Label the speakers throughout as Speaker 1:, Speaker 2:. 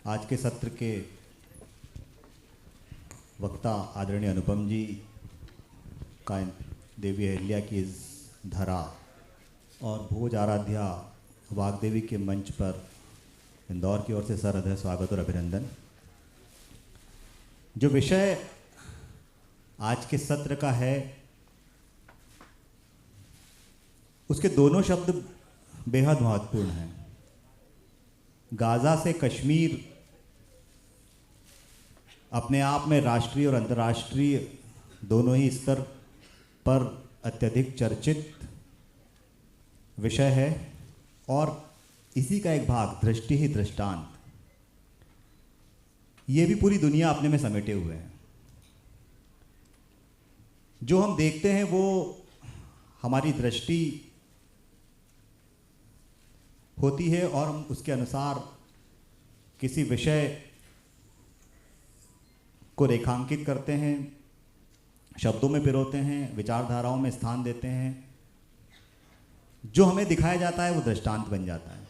Speaker 1: आज के सत्र के वक्ता आदरणीय अनुपम जी का देवी अहिल्या की इस धरा और भोज आराध्या वाग्देवी के मंच पर इंदौर की ओर से सरहृदय स्वागत और अभिनंदन। जो विषय आज के सत्र का है उसके दोनों शब्द बेहद महत्वपूर्ण हैं। गाज़ा से कश्मीर अपने आप में राष्ट्रीय और अंतर्राष्ट्रीय दोनों ही स्तर पर अत्यधिक चर्चित विषय है और इसी का एक भाग दृष्टि ही दृष्टांत, ये भी पूरी दुनिया अपने में समेटे हुए हैं। जो हम देखते हैं वो हमारी दृष्टि होती है और हम उसके अनुसार किसी विषय को रेखांकित करते हैं, शब्दों में पिरोते हैं, विचारधाराओं में स्थान देते हैं। जो हमें दिखाया जाता है वो दृष्टांत बन जाता है।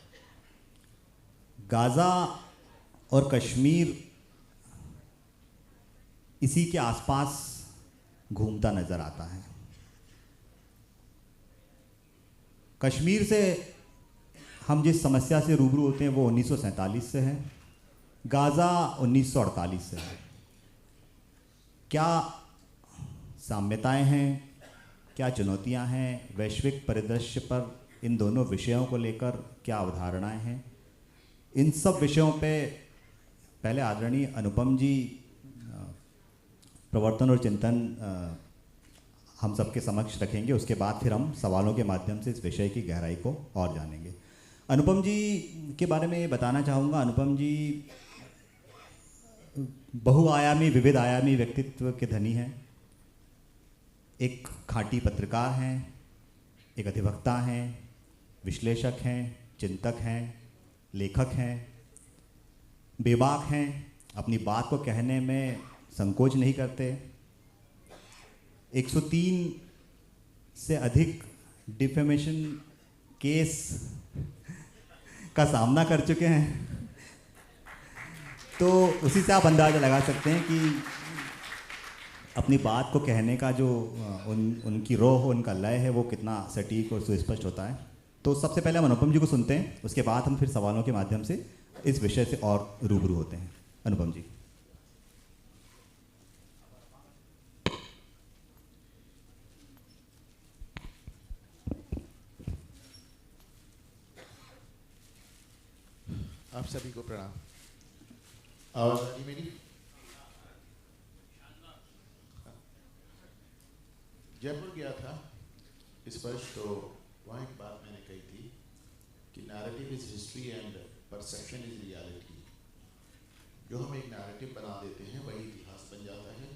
Speaker 1: गाज़ा और कश्मीर इसी के आसपास घूमता नजर आता है। कश्मीर से हम जिस समस्या से रूबरू होते हैं वो 1947 से है, गाज़ा 1948 से है। क्या साम्यताएं हैं, क्या चुनौतियां हैं, वैश्विक परिदृश्य पर इन दोनों विषयों को लेकर क्या अवधारणाएं हैं, इन सब विषयों पे पहले आदरणीय अनुपम जी प्रवर्तन और चिंतन हम सबके समक्ष रखेंगे। उसके बाद फिर हम सवालों के माध्यम से इस विषय की गहराई को और जानेंगे। अनुपम जी के बारे में ये बताना चाहूँगा, अनुपम जी बहुआयामी विविध आयामी व्यक्तित्व के धनी हैं। एक खाँटी पत्रकार हैं, एक अधिवक्ता हैं, विश्लेषक हैं, चिंतक हैं, लेखक हैं, बेबाक हैं, अपनी बात को कहने में संकोच नहीं करते। 103 से अधिक डिफेमेशन केस का सामना कर चुके हैं, तो उसी से आप अंदाज़ा लगा सकते हैं कि अपनी बात को कहने का जो उनकी रोह, उनका लय है वो कितना सटीक और सुस्पष्ट होता है। तो सबसे पहले हम अनुपम जी को सुनते हैं, उसके बाद हम फिर सवालों के माध्यम से इस विषय से और रूबरू होते हैं। अनुपम जी।
Speaker 2: आप सभी को प्रणाम। आवाज आ रही मेरी? जयपुर गया था इस वर्ष, तो वहाँ एक बात मैंने कही थी कि narrative is history and perception is reality. जो हम एक नैरेटिव बना देते हैं वही इतिहास बन जाता है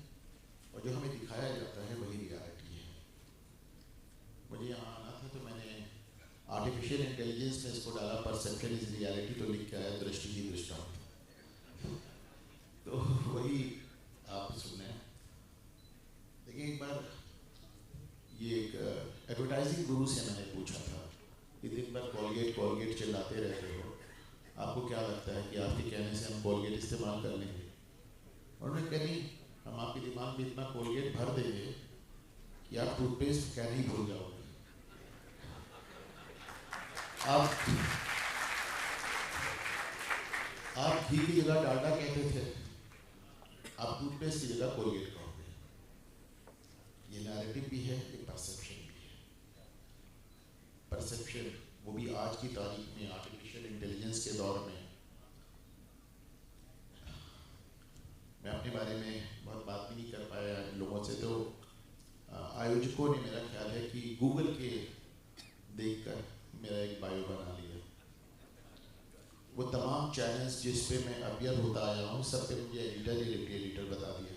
Speaker 2: और जो हमें दिखाया जाता है वही रियलिटी है। मुझे यहाँ आना था तो मैंने आर्टिफिशियल इंटेलिजेंस में इसको डाला परसेप्शन इज रियलिटी, तो लिख के आया दृष्टि ही दृष्टांत। तो वही आप सुने। देखिए, एक बार ये एक एडवर्टाइजिंग गुरु से मैंने पूछा था कि दिन भर कोलगेट कोलगेट चिल्लाते रहते हो, आपको क्या लगता है कि आपके कहने से हम कोलगेट इस्तेमाल कर लेंगे? उन्होंने कहा नहीं, हम आपके दिमाग में इतना कोलगेट भर देंगे कि आप टूथपेस्ट कहना ही भूल जाओगे। आप घी की जगह डालडा कहते थे, आप टूथपेस्ट की जगह कोलगेट कहोगे। ये नैरेटिव भी है, ये परसेप्शन भी है। परसेप्शन वो भी आज की तारीख में आर्टिफिशियल इंटेलिजेंस के दौर में। मैं अपने बारे में बहुत बात भी नहीं कर पाया लोगों से, तो आयोजकों ने मेरा ख्याल है कि गूगल के देखकर मेरा एक बायो बना लिया। वो तमाम चैनल्स जिस पे मैं अपीयर होता आया हूँ सब पे मुझे एडिटर या डिप्टी एडिटर बता दिया।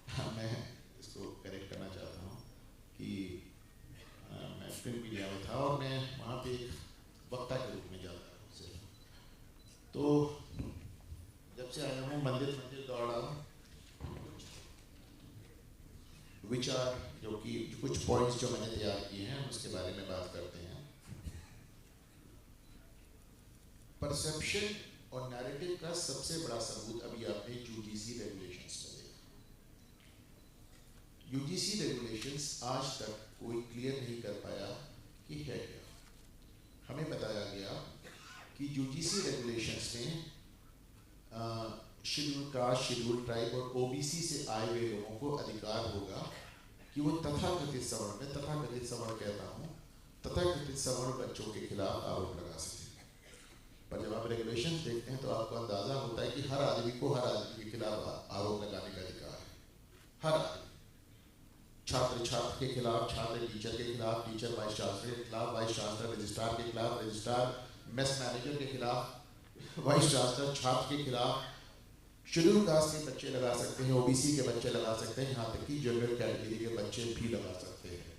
Speaker 2: हाँ, मैं इसको करेक्ट करना चाहता हूँ कि मैं प्रिंट मीडिया में था और मैं वहाँ पे एक वक्ता के रूप में जाता हूँ सिर्फ। तो जब से आया हूँ मंदिर मंदिर दौड़ा, विचार जो कि कुछ पॉइंट्स जो मैंने तैयार किए हैं उसके बारे में बात करते हैं। परसेप्शन और नैरेटिव का सबसे बड़ा सबूत अभी आपने यूजीसी रेगुलेशंस में देखा। यूजीसी रेगुलेशंस आज तक कोई क्लियर नहीं कर पाया कि है क्या। हमें बताया गया कि यूजीसी रेगुलेशंस में शेड्यूल कास्ट, शेड्यूल ट्राइब और ओबीसी से आए हुए लोगों को अधिकार होगा कि वो तथाकथित सवर्ण, में तथाकथित सवर्ण कहता हूँ, तथाकथित सवर्ण बच्चों के खिलाफ आरोप लगा सकें। पर जब आप रेगुलेशन देखते हैं तो आपको अंदाजा होता है कि हर आदमी को हर आदमी के खिलाफ आरोप लगाने का अधिकार है। हर आदमी, छात्र छात्र के खिलाफ, छात्र टीचर के खिलाफ, टीचर वाइस चांसलर के खिलाफ, वाइस चांसलर रजिस्ट्रार के खिलाफ, रजिस्ट्रार मेस मैनेजर के खिलाफ, वाइस चांसलर छात्र के खिलाफ। शेड्यूल कास्ट के बच्चे लगा सकते हैं, ओबीसी के बच्चे लगा सकते हैं, यहाँ तक कि जनरल कैटेगरी के बच्चे भी लगा सकते हैं।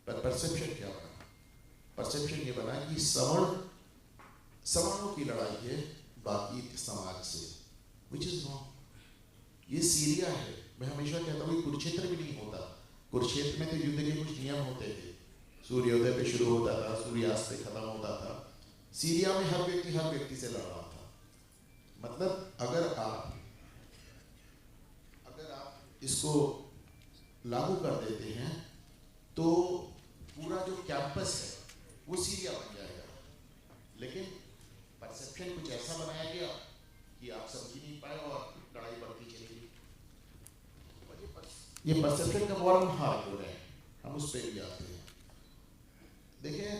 Speaker 2: पर परसेप्शन क्या बना? परसेप्शन ये बना कि सवर्णों की लड़ाई है बाकी समाज से, विच इज रॉन्ग। ये सीरिया है। मैं हमेशा कहता हूँ कुरुक्षेत्र भी नहीं होता। कुरुक्षेत्र में तो युद्ध के कुछ नियम होते थे, सूर्योदय पे शुरू होता था, सूर्यास्त पे खत्म होता था। सीरिया में हर व्यक्ति से लड़ रहा था। मतलब अगर आप इसको लागू कर देते हैं तो पूरा जो कैंपस है वो सीरिया बन जाएगा। लेकिन परसेप्शन कुछ ऐसा बनाया गया कि आप समझ ही नहीं पाए और लड़ाई बढ़ती चली। ये परसेप्शन का वॉर हम हार हो रहे हैं, हम उस पर भी आते हैं। देखिए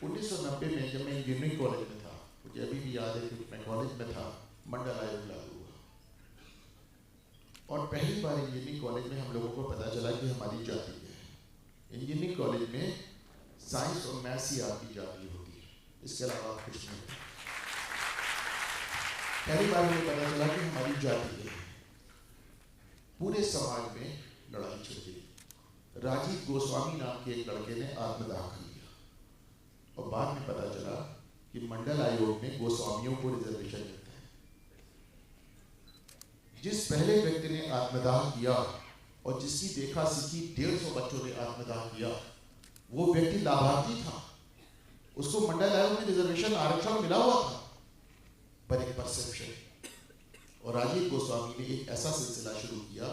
Speaker 2: 1990 में जब मैं इंजीनियरिंग कॉलेज में था, मुझे अभी भी याद है कि मैं कॉलेज में था, मंडल आयोग लागू हुआ और पहली बार इंजीनियरिंग कॉलेज में हम लोगों को पता चला कि हमारी जाति है। इंजीनियरिंग कॉलेज में साइंस और मैथ्स ही आपकी जाति होती है, इसके अलावा कुछ नहीं। पहली बार मुझे पता चला कि हमारी जाति है। पूरे समाज में लड़ाई छिड़ गई। राजीव गोस्वामी नाम के एक लड़के ने आत्मदाह कर लिया और बाद में पता चला कि मंडल आयोग में गोस्वामियों को रिजर्वेशन मिलता है। जिस पहले व्यक्ति ने आत्मदाह किया और जिसकी देखा सीखी 150 बच्चों ने आत्मदाह किया, वो व्यक्ति लाभार्थी था। उसको मंडल आयोग में रिजर्वेशन, आरक्षण मिला हुआ था, पर एक परसेप्शन। और राजीव गोस्वामी ने एक ऐसा सिलसिला शुरू किया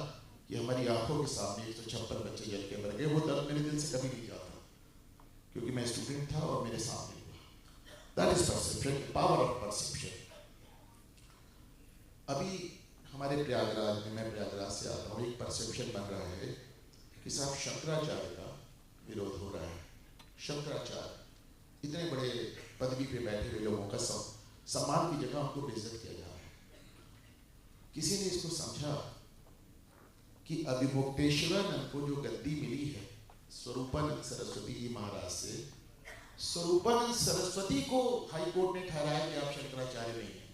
Speaker 2: कि हमारी आंखों के सामने 156 बच्चे जल के मर गए। वो दर्द मेरे दिल से कभी नहीं जाता क्योंकि मैं स्टूडेंट था और मेरे सामने हुआ। That is perception, power of perception. अभी हमारे प्रयागराज में, मैं प्रयागराज से आता हूँ, एक परसेप्शन बन रहा है कि साहब शंकराचार्य का विरोध हो रहा है। शंकराचार्य इतने बड़े पदवी पे बैठे हुए लोगों का सम्मान की जगह उनको बेइज्जत किया जा रहा है। किसी ने इसको समझा कि अभिमुक्तेश्वरानंद को जो गद्दी मिली है स्वरूपानंद सरस्वती जी महाराज से, स्वरूपानंद सरस्वती को हाईकोर्ट ने ठहराया कि आप शंकराचार्य नहीं है।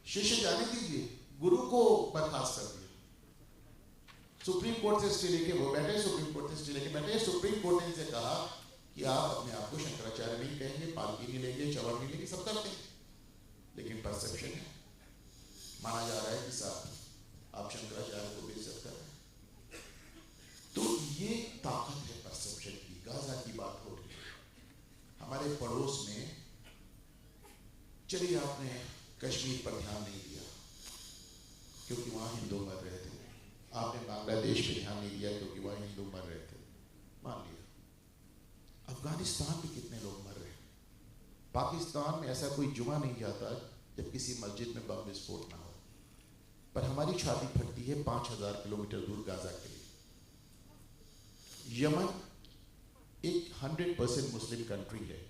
Speaker 2: शिष्य जाने दीजिए, गुरु को बर्खास्त कर दिया। सुप्रीम कोर्ट से स्टे लेके वो बैठे, सुप्रीम कोर्ट से स्टे लेके बैठे। सुप्रीम कोर्ट ने इनसे कहा कि आप अपने आप को शंकराचार्य नहीं कहेंगे, पालकी नहीं लेंगे, चवड़ नहीं लेंगे, सब करते हैं, लेकिन परसेप्शन है, माना जा रहा है कि साहब आप शंकराचार्य को बेइज्जत कर रहे हैं। तो ये ताकत है परसेप्शन की। गाजा की बात हो रही है हमारे पड़ोस में। चलिए आपने कश्मीर पर ध्यान नहीं दिया क्योंकि वहां हिंदू मर रहे थे। आपने बांग्लादेश पे ध्यान नहीं दिया क्योंकि वहां हिंदू मर रहे थे, मान लिया। अफगानिस्तान में कितने लोग मर रहे हैं। पाकिस्तान में ऐसा कोई जुमा नहीं जाता जब किसी मस्जिद में बम विस्फोट ना हो, पर हमारी छाती फटती है 5000 किलोमीटर दूर गाजा के लिए। यमन एक 100% मुस्लिम कंट्री है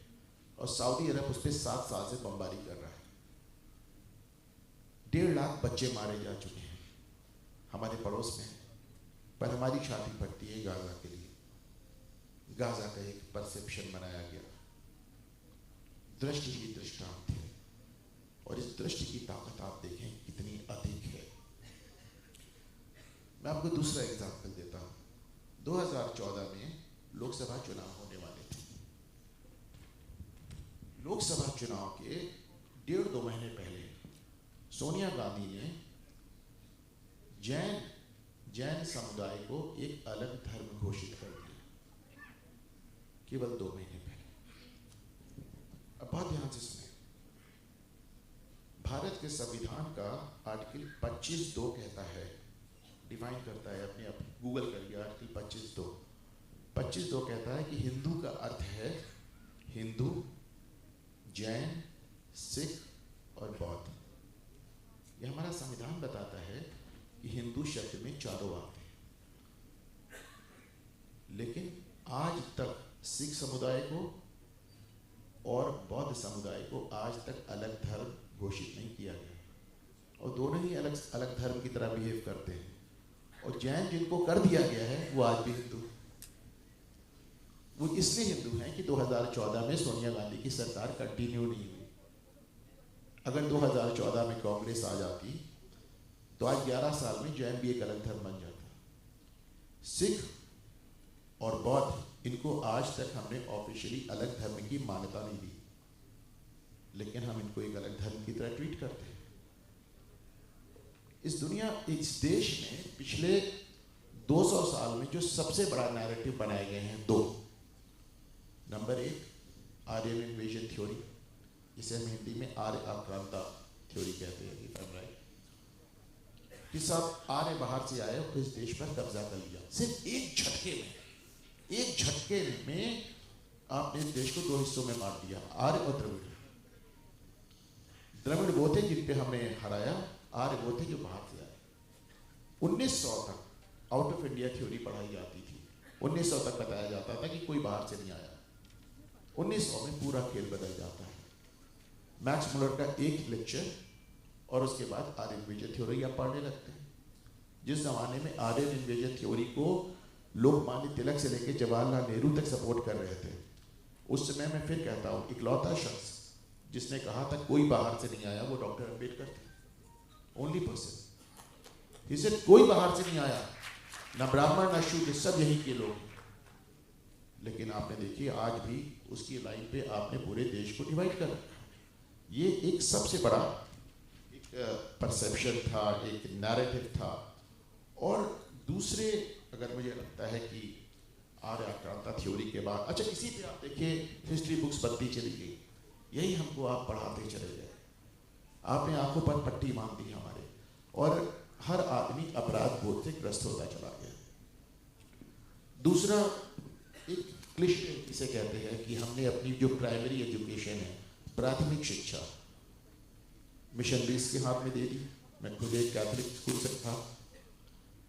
Speaker 2: और सऊदी अरब उस पर 7 साल से बमबारी कर रहा है। 1.5 लाख बच्चे मारे जा चुके हैं हमारे पड़ोस में, पर हमारी छाती फटती है गाजा के लिए। गाजा का एक परसेप्शन बनाया गया, दृष्टि ही दृष्टांत है, और इस दृष्टि की ताकत आप देखें कितनी अधिक है। मैं आपको दूसरा एग्जाम्पल देता हूं। 2014 में लोकसभा चुनाव होने वाले थे। लोकसभा चुनाव के 1.5-2 महीने पहले सोनिया गांधी ने जैन समुदाय को एक अलग धर्म घोषित कर दिया, केवल 2 महीने पहले। अब बहुत ध्यान से सुने। भारत के संविधान का आर्टिकल 25(2) कहता है, डिफाइन करता है, अपने आप गूगल करिए आर्टिकल 25(2). 25(2) कहता है कि हिंदू का अर्थ है हिंदू, जैन, सिख और बौद्ध। यह हमारा संविधान बताता है कि हिंदू शब्द में चारों आते हैं, लेकिन आज तक सिख समुदाय को और बौद्ध समुदाय को आज तक अलग धर्म घोषित नहीं किया गया, और दोनों ही अलग अलग धर्म की तरह बिहेव करते हैं। और जैन जिनको कर दिया गया है वो आज भी हिंदू, वो इसलिए हिंदू हैं कि 2014 में सोनिया गांधी की सरकार कंटिन्यू नहीं हुई। अगर 2014 में कांग्रेस आ जाती तो आज 11 साल में जैन भी एक अलग धर्म बन जाता। सिख और बौद्ध, इनको आज तक हमने ऑफिशियली अलग धर्म की मान्यता नहीं दी, लेकिन हम इनको एक अलग धर्म की तरह ट्रीट करते हैं। इस देश में पिछले 200 साल में जो सबसे बड़ा नैरेटिव बनाए गए हैं दो। नंबर 1, आर्यन इन्वेजन थ्योरी, जिसे हम हिंदी में आर्य आक्रांता थ्योरी कहते हैं, इफ आई एम राइट, कि सब आर्य बाहर से आए और इस देश पर कब्जा कर लिया। सिर्फ एक झटके में आपने इस देश को 2 हिस्सों में बांट दिया, आर्य और द्रविड़। द्रविड़ वो थे जिन पे हमने हराया, आर्य वो थे जो बाहर से आए। 1900 तक आउट ऑफ इंडिया थ्योरी पढ़ाई जाती थी। 1900 तक बताया जाता था कि कोई बाहर से नहीं आया। 1900 में पूरा खेल बदल जाता है। मैक्स मुलर का एक लेक्चर और उसके बाद आर्यन इन्वेजन थ्योरी आप पढ़ने लगते हैं। जिस जमाने में आर्यन इन्वेजन थ्योरी को लोकमान्य तिलक से लेकर जवाहरलाल नेहरू तक सपोर्ट कर रहे थे, उस समय मैं फिर कहता हूँ इकलौता शख्स जिसने कहा था कोई बाहर से नहीं आया वो डॉक्टर अम्बेडकर थे। ओनली पर्सन ही सेड कोई बाहर से नहीं आया, ना ब्राह्मण ना शूद्र, सब यही के लोग। लेकिन आपने देखिए आज भी उसकी लाइन पे आपने पूरे देश को डिवाइड कर रखा। ये एक सबसे बड़ा एक परसेप्शन था, एक नैरेटिव था। और दूसरे, अगर मुझे लगता है कि आर्य आक्रांता थ्योरी के बाद, अच्छा इसी पे आप देखिए हिस्ट्री बुक्स बनती चली गई, यही हमको आप पढ़ाते चले गए। आपने आंखों पर पट्टी बांध दी हमारे, और हर आदमी अपराध बोध से ग्रस्त होता चला गया। दूसरा, एक क्लिशे इसे कहते हैं कि हमने अपनी जो प्राइमरी एजुकेशन है, प्राथमिक शिक्षा, मिशनरीज के हाथ में दे दी। मैं खुद एक कैथोलिक स्कूल से था।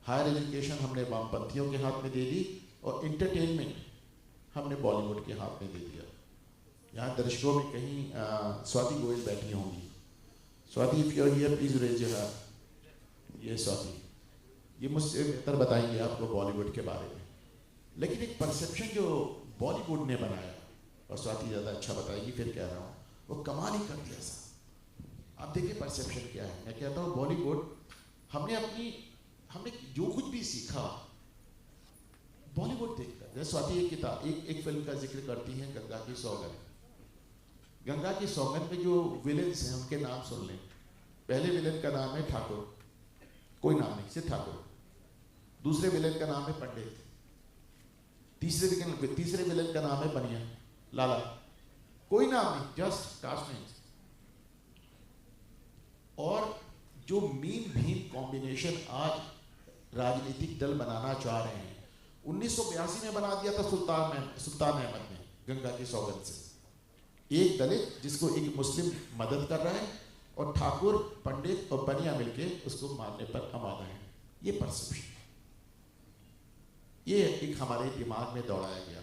Speaker 2: हायर एजुकेशन हमने वामपंथियों के हाथ में दे दी, और इंटरटेनमेंट हमने बॉलीवुड के हाथ में दे दिया। यहाँ दर्शकों में कहीं स्वाति गोयल बैठी होंगी। Swati, if you are here please raise your hand. ये स्वाति, ये मुझसे बेहतर बताएंगे आपको बॉलीवुड के बारे में। लेकिन एक परसेप्शन जो बॉलीवुड ने बनाया, और स्वाति ज़्यादा अच्छा बताएगी, फिर कह रहा हूँ, वो कमाल ही कर दिया सा। आप देखिए परसेप्शन क्या है। मैं कहता हूँ बॉलीवुड, हमने जो कुछ भी सीखा बॉलीवुड देखकर। जैसे स्वाति एक किताब, एक फिल्म का जिक्र करती है, गंगा की सौगंध। गंगा की सौगंध में जो विलेन्स हैं उनके नाम सुन लें। पहले विलेन का नाम है ठाकुर, कोई नाम नहीं, सिर्फ ठाकुर। दूसरे विलेन का नाम है पंडित। तीसरे विलेन का नाम है बनिया लाला, कोई नाम नहीं, जस्ट कास्ट नेम। और जो मीन भीम कॉम्बिनेशन आज राजनीतिक दल बनाना चाह रहे हैं, 1982 में बना दिया था सुल्तान अहमद ने गंगा की सौगंध से। एक दलित जिसको एक मुस्लिम मदद कर रहा है, और ठाकुर, पंडित और बनिया मिलके उसको मारने पर आमादा है। ये परसेप्शन, ये एक हमारे दिमाग में दौड़ाया गया।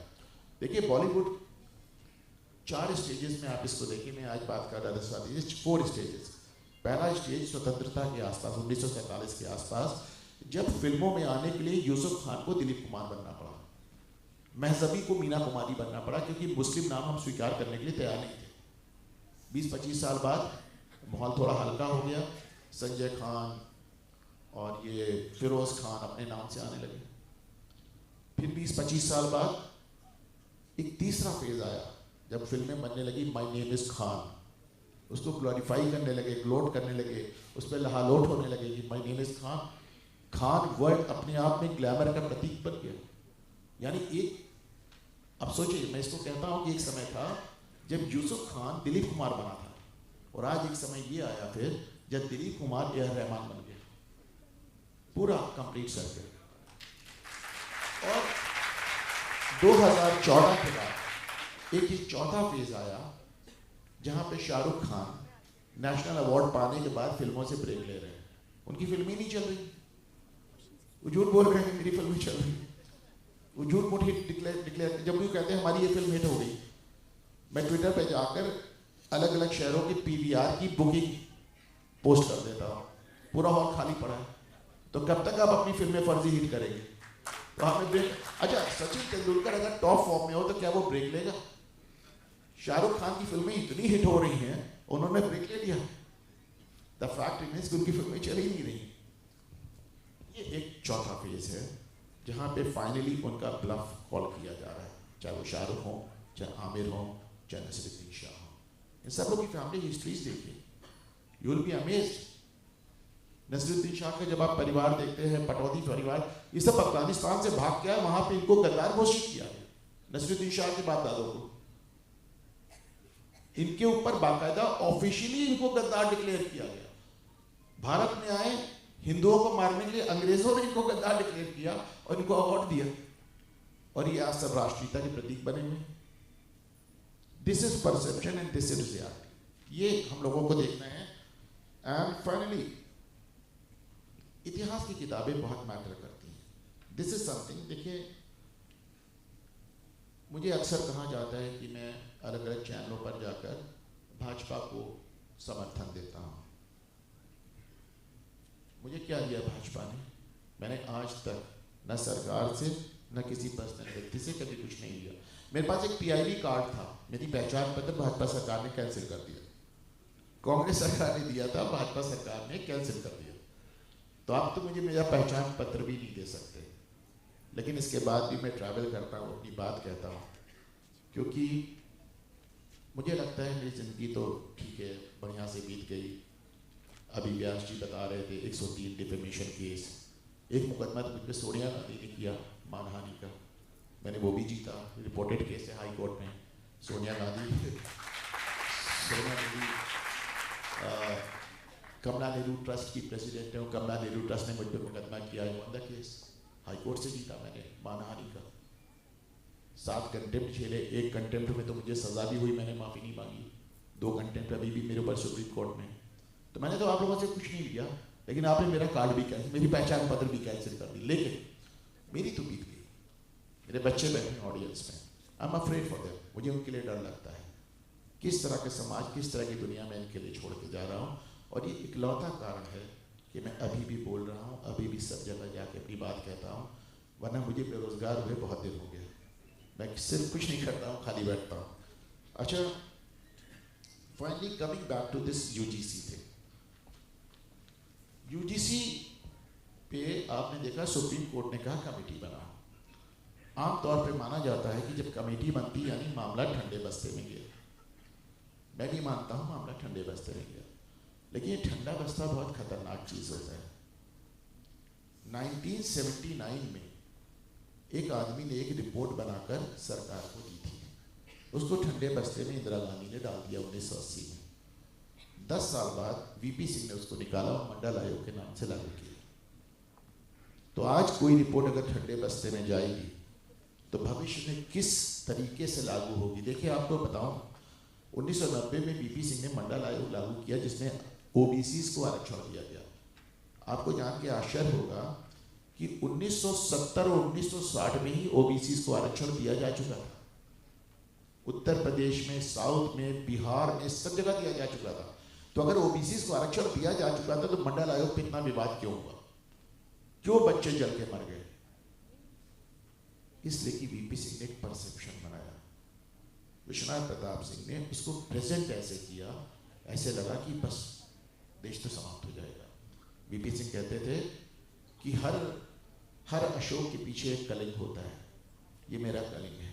Speaker 2: देखिए बॉलीवुड 4 स्टेजेस में आप इसको देखिए। मैं आज बात कर रहा था स्वाति, 4 स्टेजेस। पहला स्टेज स्वतंत्रता के आसपास, 1947 के आसपास, जब फिल्मों में आने के लिए यूसुफ खान को दिलीप कुमार बनना पड़ा, महजबी को मीना कुमारी बनना पड़ा, क्योंकि मुस्लिम नाम हम स्वीकार करने के लिए तैयार नहीं थे। 20-25 साल बाद माहौल थोड़ा हल्का हो गया। संजय खान और ये फिरोज खान अपने नाम से आने लगे। फिर 20-25 साल बाद एक तीसरा फेज आया, जब फिल्में बनने लगी माय नेम इज खान। उसको ग्लोरीफाई करने लगे, ग्लोट करने लगे, उस पर लहालोट होने लगे कि my name is Khan. Khan word अपने आप में ग्लैमर का प्रतीक बन गया। यानी एक, अब सोचिए, मैं इसको कहता हूँ कि एक समय था जब यूसुफ खान दिलीप कुमार बना था, और आज एक समय ये आया फिर जब दिलीप कुमार ए आर रहमान बन गए, पूरा कंप्लीट सर्कल। और 2014 के बाद एक ही चौथा फेज आया जहां पे शाहरुख खान नेशनल अवार्ड पाने के बाद फिल्मों से ब्रेक ले रहे हैं, उनकी फिल्म ही नहीं चल रही, वो झूठ बोल रहे हैं मेरी फिल्म ही चल रही है, वो झूठ मूठ हिट डिक्लेयर जब भी कहते हैं हमारी ये फिल्म हिट हो गई। मैं ट्विटर पे जाकर अलग अलग शहरों की पीवीआर की बुकिंग पोस्ट कर देता हूँ, पूरा हॉल खाली पड़ा है, तो कब तक आप अपनी फिल्में फर्जी हिट करेंगे? तो हमें ब्रेक, अच्छा सचिन तेंदुलकर अगर टॉप फॉर्म में हो तो क्या वो ब्रेक लेगा? शाहरुख खान की फिल्में इतनी हिट हो रही हैं, उन्होंने ब्रेक ले लिया। द फैक्ट इज उनकी फिल्में चल ही नहीं रही। ये एक चौथा फेज है जहां पे फाइनली उनका ब्लफ कॉल किया जा रहा है, चाहे वो शाहरुख हो, चाहे आमिर हो, चाहे नसीरुद्दीन शाह हो। इन सब लोग की फैमिली हिस्ट्रीज देखिए, you will be amazed. Naseeruddin Shah का जब आप परिवार देखते हैं, पटौदी परिवार, ये सब अफगानिस्तान से भाग के आए, वहां पे इनको गद्दार घोषित किया गया नसीरुद्दीन शाह के बाप दादों को। इनके ऊपर बाकायदा ऑफिशियली इनको गद्दार डिक्लेयर किया गया। भारत में आए, हिंदुओं को मारने के लिए अंग्रेजों ने इनको गद्दार डिक्लेयर किया और इनको अवार्ड दिया, और ये आज सब राष्ट्रीयता के प्रतीक बने हुए। This is perception and this is reality, ये हम लोगों को देखना है। एंड फाइनली इतिहास की किताबें बहुत मैटर करती हैं। दिस इज समथिंग, देखिए मुझे अक्सर कहा जाता है कि मैं अलग अलग चैनलों पर जाकर भाजपा को समर्थन देता हूं। मुझे क्या दिया भाजपा ने? मैंने आज तक न सरकार से न किसी पर्सनल व्यक्ति से कभी कुछ नहीं लिया। मेरे पास एक पीआईडी कार्ड था, मेरी पहचान पत्र भाजपा सरकार ने कैंसिल कर दिया। कांग्रेस सरकार ने दिया था, भाजपा सरकार ने कैंसिल कर दिया। तो आप तो मुझे मेरा पहचान पत्र भी नहीं दे सकते। लेकिन इसके बाद भी मैं ट्रैवल करता हूँ, अपनी बात कहता हूँ, क्योंकि मुझे लगता है मेरी ज़िंदगी तो ठीक है, बढ़िया से बीत गई। अभी व्यास जी बता रहे थे 103 डिफेमेशन केस, एक मुकदमा तो मुझ पर सोनिया गांधी ने किया मानहानि का, मैंने वो भी जीता, रिपोर्टेड केस है हाई कोर्ट में। सोनिया गांधी कमला नेहरू ट्रस्ट की प्रेसिडेंट है, कमला नेहरू ट्रस्ट ने मुझ पर मुकदमा किया है, one the case, high court से जीता मैंने मानहानि का। 7 कंटेम्प्ट झेले, 1 कंटेम्प्ट में तो मुझे सजा भी हुई, मैंने माफ़ी नहीं मांगी। 2 कंटेम्प्ट अभी भी मेरे ऊपर सुप्रीम कोर्ट में। तो मैंने तो आप लोगों से कुछ नहीं लिया, लेकिन आपने मेरा कार्ड भी कैंसिल, मेरी पहचान पत्र भी कैंसिल कर दी। लेकिन मेरी तो बीत गई, मेरे बच्चे बैठे हैं ऑडियंस में, I am afraid for them, मुझे उनके लिए डर लगता है। किस तरह के समाज, किस तरह की दुनिया में इनके लिए छोड़ के जा रहा हूँ। और ये इकलौता कारण है कि मैं अभी भी बोल रहा हूँ, अभी भी सब जगह जाके अपनी बात कहता हूँ, वरना मुझे बेरोजगार हुए बहुत दिन हो गया। मैं सिर्फ कुछ नहीं करता हूँ, खाली बैठता हूँ। अच्छा, finally coming back to this UGC थे। यूजीसी पे आपने देखा सुप्रीम कोर्ट ने कहा कमेटी बना। आमतौर पे माना जाता है कि जब कमेटी बनती यानी मामला ठंडे बस्ते में गया। मैं भी मानता हूँ मामला ठंडे बस्ते में गया, लेकिन ये ठंडा बस्ता बहुत खतरनाक चीज़ होता है। 1979 में एक आदमी ने एक रिपोर्ट बनाकर सरकार को दी थी, उसको ठंडे बस्ते में इंदिरा गांधी ने डाल दिया 1980 में। 10 साल बाद वीपी सिंह ने उसको निकाला और मंडल आयोग के नाम से लागू किया। तो आज कोई रिपोर्ट अगर ठंडे बस्ते में जाएगी तो भविष्य में किस तरीके से लागू होगी? देखिए आपको बताऊं, 1990 में वीपी सिंह ने मंडल आयोग लागू किया जिसमें ओबीसीज को आरक्षण दिया गया। आपको जान के आश्चर्य होगा कि 1970 और 1960 में ही ओबीसीज को आरक्षण दिया जा चुका था। उत्तर प्रदेश में, साउथ में, बिहार में, सब जगह दिया जा चुका था। तो अगर ओबीसीज को आरक्षण दिया जा चुका था तो मंडल आयोग पे इतना विवाद क्यों हुआ? क्यों बच्चे जल के मर गए? इसलिए कि वीपी सिंह ने एक परसेप्शन बनाया। विश्वनाथ प्रताप सिंह ने उसको प्रेजेंट ऐसे किया, ऐसे लगा कि बस देश तो समाप्त हो जाएगा। वीपी सिंह कहते थे कि हर अशोक के पीछे एक कलिंग होता है, ये मेरा कलिंग है,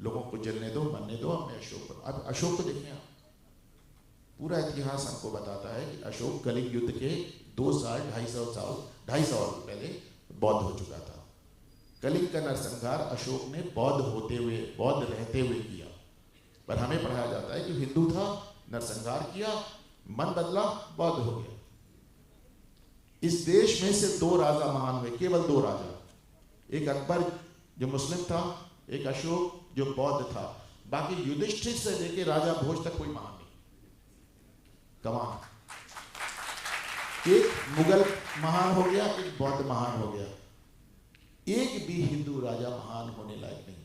Speaker 2: लोगों को जलने दो, मरने दो, हमने अशोक पर। अब अशोक को देखिए आप, पूरा इतिहास हमको बताता है कि अशोक कलिंग युद्ध के 2 साल 250 साल पहले बौद्ध हो चुका था। कलिंग का नरसंहार अशोक ने बौद्ध रहते हुए किया। पर हमें पढ़ाया जाता है कि हिंदू था, नरसंहार किया, मन बदला, बौद्ध हो गया। इस देश में से 2 राजा महान हुए, केवल 2 राजा, एक अकबर जो मुस्लिम था, एक अशोक जो बौद्ध था। बाकी युधिष्ठिर से लेके राजा भोज तक कोई महान नहीं। कमान, एक मुगल महान हो गया, एक बौद्ध महान हो गया, एक भी हिंदू राजा महान होने लायक नहीं।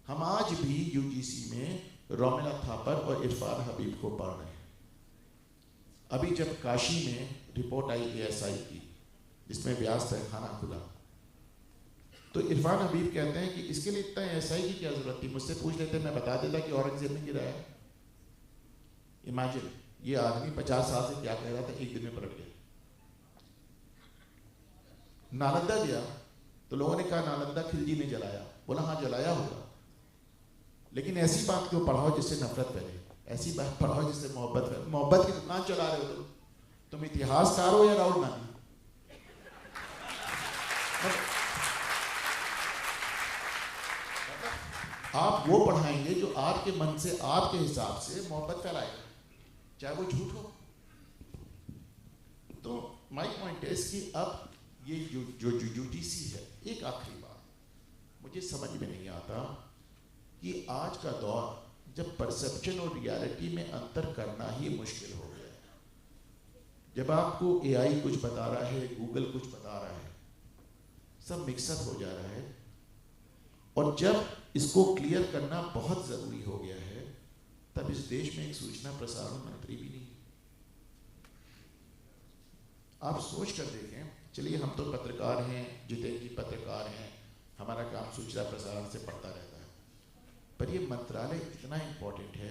Speaker 2: हम आज भी यूजीसी में रोमिला थापर और इरफान हबीब को पढ़ रहे हैं। अभी जब काशी में रिपोर्ट आई एएसआई की, जिसमें व्यास तहखाना खुला, तो इरफान हबीब कहते हैं कि इसके लिए इतना एएसआई की क्या जरूरत थी, मुझसे पूछ लेते, मैं बता देता कि औरंगजेब ने गिराया। इमेजिन, ये आदमी 50 साल से क्या कह रहा था, एक दिन में पलट गया। नालंदा गया तो लोगों ने कहा नालंदा खिलजी ने जलाया, बोला हाँ जलाया होगा, लेकिन ऐसी बात क्यों पढ़ाओ जिससे नफरत फैले, ऐसी बात पढ़ाओ जिससे मोहब्बत फैले। मोहब्बत की दुकान चला रहे हो तुम इतिहासकार हो या राहुल गांधी? आप वो पढ़ाएंगे जो आपके मन से, आपके हिसाब से मोहब्बत फैलाएगा, चाहे वो झूठ हो। तो माय पॉइंट इज कि अब ये जो यूजीसी है, एक आखिरी बात, मुझे समझ में नहीं आता कि आज का दौर जब परसेप्शन और रियलिटी में अंतर करना ही मुश्किल हो गया है, जब आपको एआई कुछ बता रहा है, गूगल कुछ बता रहा है, सब मिक्सअप हो जा रहा है, और जब इसको क्लियर करना बहुत जरूरी हो गया है, तब इस देश में एक सूचना प्रसारण मंत्री भी नहीं। आप सोच कर देखें, चलिए हम तो पत्रकार हैं, जितेंद्र जी पत्रकार हैं, हमारा काम सूचना प्रसारण से पड़ता रहता है, पर ये मंत्रालय इतना इंपॉर्टेंट है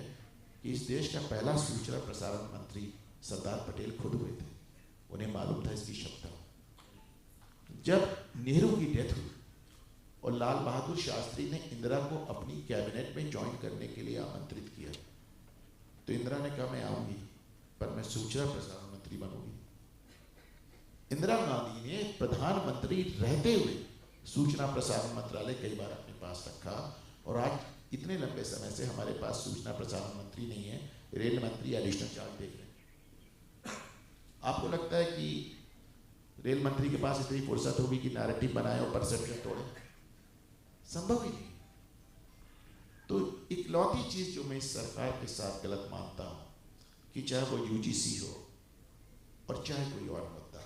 Speaker 2: कि इस देश का पहला सूचना प्रसारण मंत्री सरदार पटेल खुद हुए थे, उन्हें मालूम था इसकी क्षमता। जब नेहरू की डेथ हुई और लाल बहादुर शास्त्री ने इंदिरा को अपनी कैबिनेट में ज्वाइन करने के लिए आमंत्रित किया, तो इंदिरा ने कहा मैं आऊंगी, पर मैं सूचना प्रसारण मंत्री बनूंगी। इंदिरा गांधी ने प्रधानमंत्री रहते हुए सूचना प्रसारण मंत्रालय कई बार अपने पास रखा, और आज इतने लंबे समय से हमारे पास सूचना प्रसारण मंत्री नहीं है, रेल मंत्री एडिशनल चार्ज देख रहे हैं। आपको लगता है कि रेल मंत्री के पास इतनी फुर्सत होगी कि नैरेटिव बनाए और परसेप्शन तोड़े? संभव ही नहीं। तो इकलौती चीज जो मैं इस सरकार के साथ गलत मानता हूं, कि चाहे वो यूजीसी हो और चाहे कोई और मुद्दा,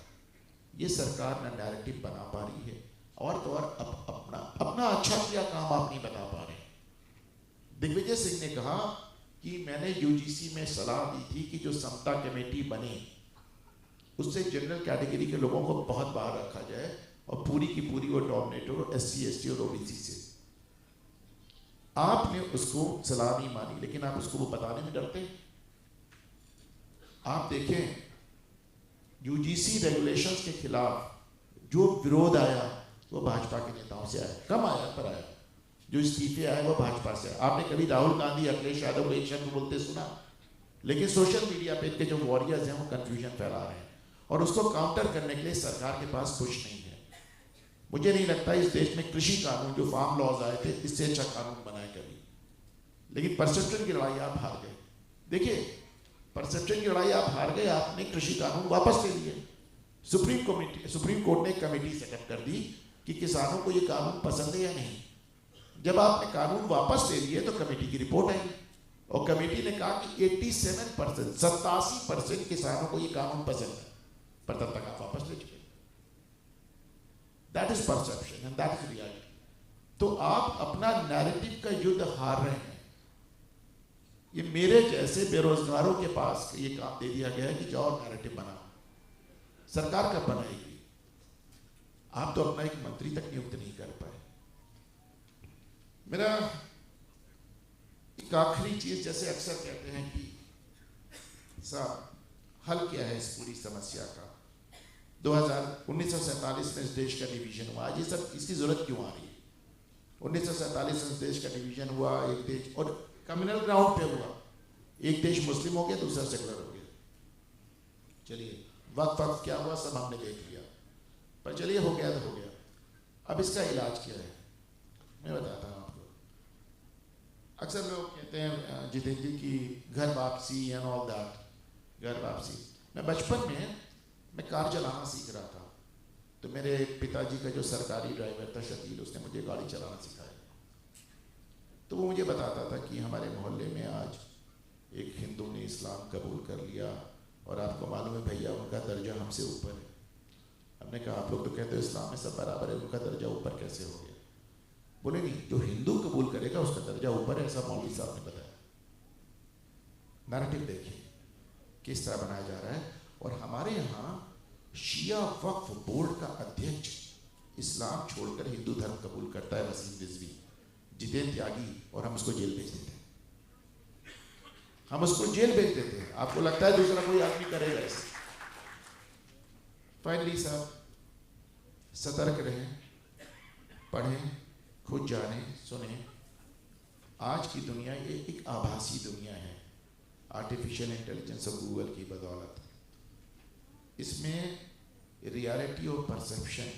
Speaker 2: ये सरकार ना नैरेटिव बना पा रही है, और तो और अपना अच्छा किया काम आप नहीं बता पा रहे। दिग्विजय सिंह ने कहा कि मैंने यूजीसी में सलाह दी थी कि जो समता कमेटी बने उससे जनरल कैटेगरी के लोगों को बहुत बाहर रखा जाए, और पूरी की पूरी वो डोमिनेट हो एससी एसटी और ओबीसी से। आपने उसको सलाह नहीं मानी, लेकिन आप उसको वो बताने में डरते। आप देखें, यूजीसी रेगुलेशंस के खिलाफ जो विरोध आया वो भाजपा के नेताओं से आया, कम आया पर आया। जो इस्तीफे आए वो भाजपा से। आपने कभी राहुल गांधी, अखिलेश यादव को एक शब्द बोलते सुना? लेकिन सोशल मीडिया पे इनके जो वॉरियर्स हैं वो कंफ्यूजन फैला रहे हैं, और उसको काउंटर करने के लिए सरकार के पास कुछ नहीं है। मुझे नहीं लगता इस देश में कृषि कानून जो फार्म लॉज आए थे इससे अच्छा कानून बनाए कभी, लेकिन परसेप्शन की लड़ाई आप हार गए। देखिए, परसेप्शन की लड़ाई आप हार गए, आपने कृषि कानून वापस ले लिए। सुप्रीम कोर्ट ने एक कमेटी सेटअप कर दी कि किसानों को ये कानून पसंद है या नहीं। जब आपने कानून वापस ले लिए तो कमेटी की रिपोर्ट आई, और कमेटी ने कहा कि 87% किसानों को ये कानून पसंद है, पर तब तक आप वापस ले चुके। That is perception and that is reality. तो आप अपना नैरेटिव का युद्ध हार रहे हैं। ये मेरे जैसे बेरोजगारों के पास ये काम दे दिया गया है कि जाओ नैरेटिव बनाओ। सरकार कब बनाएगी? आप तो अपना एक मंत्री तक नियुक्त नहीं कर पाए। मेरा एक आखिरी चीज, जैसे अक्सर कहते हैं कि साहब हल क्या है इस पूरी समस्या का। 1947 में इस देश का डिवीजन हुआ। आज ये सब इसकी जरूरत क्यों आ रही है? 1947 में इस देश का डिवीजन हुआ, एक देश, और कम्युनल ग्राउंड पे हुआ। एक देश मुस्लिम हो गया, दूसरा सेकुलर हो गया। चलिए, वक्त क्या हुआ सब हमने देख लिया, पर चलिए हो गया तो हो गया। अब इसका इलाज क्या है मैं बताता हूं आपको। अक्सर लोग कहते हैं जितेंद्र जी की घर वापसी एंड ऑल दैट, घर वापसी। मैं बचपन में मैं कार चलाना सीख रहा था, तो मेरे पिताजी का जो सरकारी ड्राइवर था शकील, उसने मुझे गाड़ी चलाना सिखाया। तो वो मुझे बताता था कि हमारे मोहल्ले में आज एक हिंदू ने इस्लाम कबूल कर लिया और आपको मालूम है भैया उनका दर्जा हमसे ऊपर है। हमने कहा आप लोग तो कहते हो इस्लाम में सब बराबर है, उनका दर्जा ऊपर कैसे हो गया? बोले नहीं, जो हिंदू कबूल करेगा उसका दर्जा ऊपर है, ऐसा मौलवी साहब ने बताया। नैरेटिव देखिए किस तरह बनाया जा रहा है। और हमारे यहाँ शिया वक्फ बोर्ड का अध्यक्ष इस्लाम छोड़कर हिंदू धर्म कबूल करता है, वसीम रिजवी, जितेंद्र त्यागी, और हम उसको जेल भेज देते हैं। हम उसको जेल भेज देते हैं। आपको लगता है दूसरा कोई आदमी करेगा ऐसे? फाइनली साहब सतर्क रहें, पढ़ें, खुद जाने, सुने। आज की दुनिया ये एक आभासी दुनिया है, आर्टिफिशियल इंटेलिजेंस और गूगल की बदौलत। इसमें रियलिटी और परसेप्शन,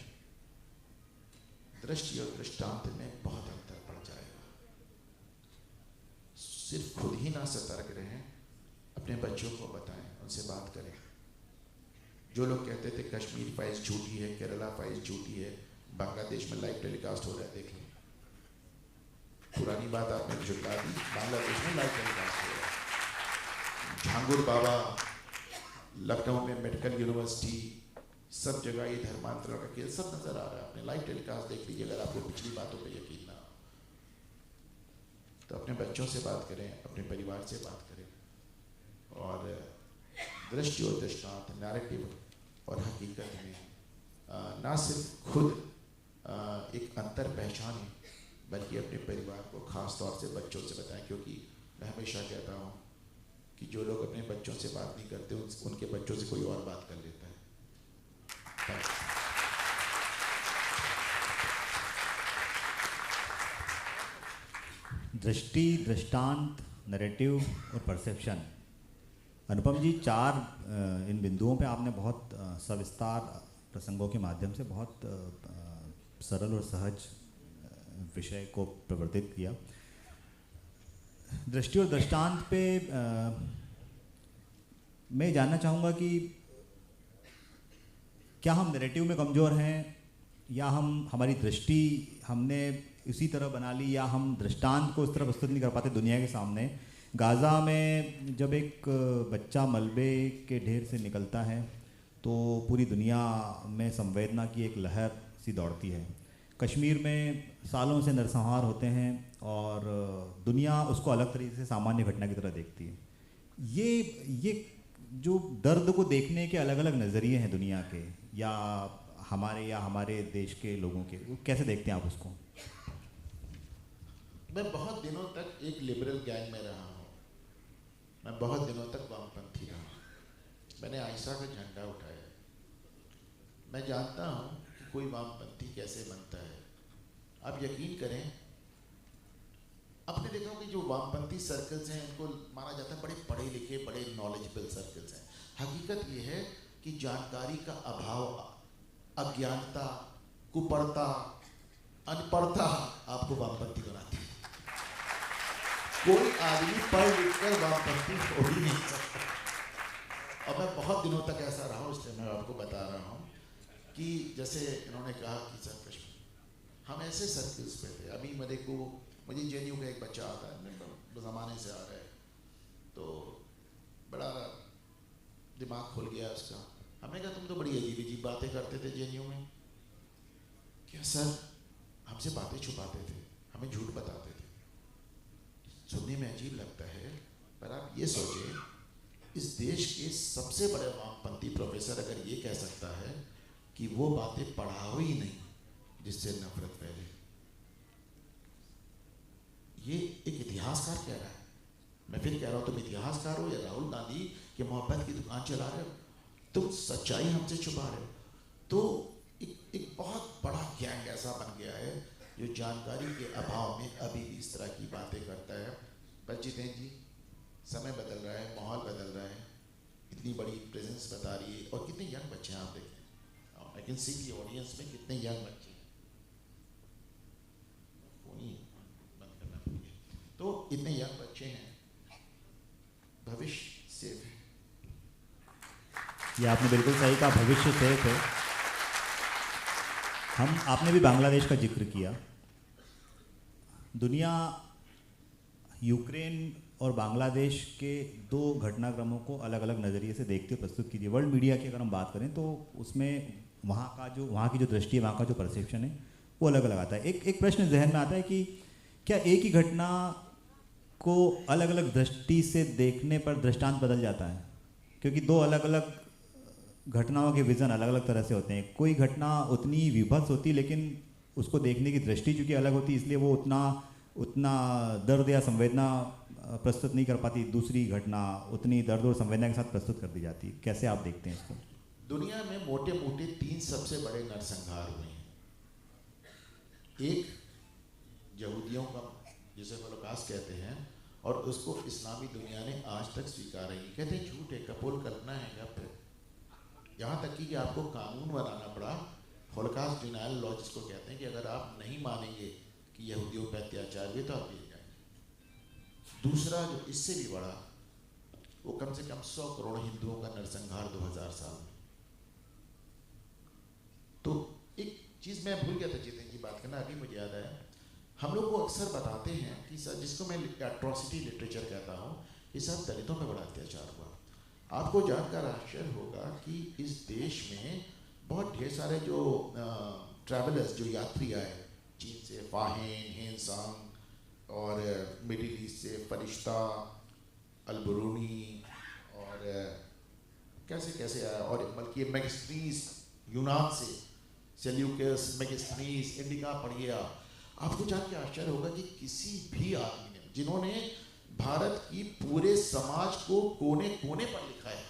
Speaker 2: दृष्टि और दृष्टांत में बहुत अंतर पड़ जाएगा। सिर्फ खुद ही ना सतर्क रहें, अपने बच्चों को बताएं, उनसे बात करें। जो लोग कहते थे कश्मीर फाइल्स झूठी है, केरला फाइल्स झूठी है, बांग्लादेश में लाइव टेलीकास्ट हो रहा है, देख लो। पुरानी बात आपने झुटला दी, बांग्लादेश में लाइव टेलीकास्ट हो रहा है। झांगुर बाबा, लखनऊ में मेडिकल यूनिवर्सिटी, सब जगह ये धर्मांतरण का केस सब नजर आ रहा है। आपने लाइव टेलीकास्ट देख लीजिए, अगर आपको पिछली बातों पे यकीन ना हो तो अपने बच्चों से बात करें, अपने परिवार से बात करें, और दृष्टि और दृष्टांत, नैरेटिव और हकीकत में ना सिर्फ खुद एक अंतर पहचानें, बल्कि अपने परिवार को, खास तौर से बच्चों से बताएं। क्योंकि मैं हमेशा कहता हूँ कि जो लोग अपने बच्चों से बात नहीं करते, उनके बच्चों से कोई और बात कर लेता है।
Speaker 1: दृष्टि, दृष्टांत, नैरेटिव और परसेप्शन। अनुपम जी, चार इन बिंदुओं पे आपने बहुत सविस्तार प्रसंगों के माध्यम से बहुत सरल और सहज विषय को प्रवर्तित किया। दृष्टि और दृष्टांत पे मैं जानना चाहूँगा कि क्या हम नैरेटिव में कमज़ोर हैं, या हमारी दृष्टि हमने इसी तरह बना ली, या हम दृष्टांत को इस तरह प्रस्तुत नहीं कर पाते दुनिया के सामने। गाज़ा में जब एक बच्चा मलबे के ढेर से निकलता है तो पूरी दुनिया में संवेदना की एक लहर सी दौड़ती है। कश्मीर में सालों से नरसंहार होते हैं और दुनिया उसको अलग तरीके से सामान्य घटना की तरह देखती है। ये जो दर्द को देखने के अलग अलग नज़रिए हैं दुनिया के, या हमारे देश के लोगों के, वो कैसे देखते हैं आप उसको?
Speaker 2: मैं बहुत दिनों तक एक लिबरल गैंग में रहा हूँ, मैं बहुत दिनों तक वामपंथी रहा हूँ। मैंने आयशा का झंडा उठाया। मैं जानता हूँ कि कोई वामपंथी कैसे बनता है। आप यकीन करें, आपने देखा कि जो वामपंथी सर्कल्स हैं इनको माना जाता है बड़े पढ़े लिखे, बड़े नॉलेजेबल सर्कल्स हैं। हकीकत ये है कि जानकारी का अभाव, अज्ञानता, कुपड़ता, अनपढ़ता आपको वामपंथी बनाती है। कोई आदमी पढ़ लिख कर वामपंथी हो ही नहीं सकता। और मैं बहुत दिनों तक ऐसा रहा हूँ, इसलिए मैं आपको बता रहा हूँ कि जैसे इन्होंने कहा कि सर कश्मीर, हम ऐसे सर्कल्स पे थे। अभी मुझे जेएनयू का एक बच्चा आता है, ज़माने से आ रहा है, तो बड़ा दिमाग खुल गया उसका। हमने कहा तुम तो बड़ी अजीब अजीब बातें करते थे जेएनयू में। क्या सर? हमसे बातें छुपाते थे, हमें झूठ बताते थे। सुनने में अजीब लगता है, पर आप ये सोचें, इस देश के सबसे बड़े वामपंथी प्रोफेसर अगर ये कह सकता है कि वो बातें पढ़ाओ ही नहीं जिससे नफरत फैले, ये एक इतिहासकार कह रहा है। मैं फिर कह रहा हूँ, तुम इतिहासकार हो या राहुल गांधी के मोहब्बत की दुकान चला रहे हो, तुम सच्चाई हमसे छुपा रहे हो। तो एक बहुत बड़ा गैंग ऐसा बन गया है जो जानकारी के अभाव में अभी भी इस तरह की बातें करता है। पर जितेंद्र जी, समय बदल रहा है, माहौल बदल रहा है, इतनी बड़ी प्रेजेंस बता रही है, और कितने यंग बच्चे हैं आप देखें। I can see the audience में कितने यंग बच्चे हैं। तो
Speaker 1: ये आपने बिल्कुल सही कहा, भविष्य से थे हम। आपने भी बांग्लादेश का जिक्र किया। दुनिया यूक्रेन और बांग्लादेश के दो घटनाक्रमों को अलग अलग नज़रिए से देखते हुए प्रस्तुत कीजिए। वर्ल्ड मीडिया की अगर हम बात करें तो उसमें वहाँ की जो दृष्टि है, वहाँ का जो परसेप्शन है वो अलग अलग आता है। एक प्रश्न जहन में आता है कि क्या एक ही घटना को अलग अलग दृष्टि से देखने पर दृष्टांत बदल जाता है? क्योंकि दो अलग अलग घटनाओं के विज़न अलग अलग तरह से होते हैं। कोई घटना उतनी विभत्स होती लेकिन उसको देखने की दृष्टि चूँकि अलग होती, इसलिए वो उतना दर्द या संवेदना प्रस्तुत नहीं कर पाती। दूसरी घटना उतनी दर्द और संवेदना के साथ प्रस्तुत कर दी जाती है। कैसे आप देखते हैं इसको?
Speaker 2: दुनिया में मोटे मोटे 3 सबसे बड़े नरसंहार हुए हैं। एक यहूदियों का, जिसे होलोकॉस्ट कहते हैं, और उसको इस्लामी दुनिया ने आज तक स्वीकारा ही। कहते हैं झूठ है, कपोल कल्पना है, गप है। यहाँ तक कि आपको कानून बनाना पड़ा। होलोकॉस्ट डिनायल लॉ जिसको कहते हैं कि अगर आप नहीं मानेंगे कि यहूदियों पर अत्याचार हुए तो आप जेल जाएंगे। दूसरा जो इससे भी बड़ा, वो कम से कम 100 करोड़ हिंदुओं का नरसंहार 2000 साल में। तो एक चीज़ मैं भूल गया था जितेंद्र की बात करना, अभी मुझे याद आया। हम लोग को अक्सर बताते हैं कि सर, जिसको मैं एट्रोसिटी लिटरेचर कहता हूँ, कि सब दलितों पर बड़ा अत्याचार हुआ। आपको जानकर आश्चर्य होगा कि इस देश में बहुत ढेर सारे जो ट्रैवलर्स, जो यात्री आए चीन से, फाहिन, हेनसांग, और मिडिल ईस्ट से फरिश्ता, अलबरूनी, और कैसे कैसे आया, और बल्कि मैगिस्ट्रीज यूनान से, सेल्यूकस, मैगिस्ट्रीज, इंडिका पढ़िए आपको जान के आश्चर्य होगा कि किसी भी आदमी ने, जिन्होंने भारत की पूरे समाज को कोने कोने पर लिखा है,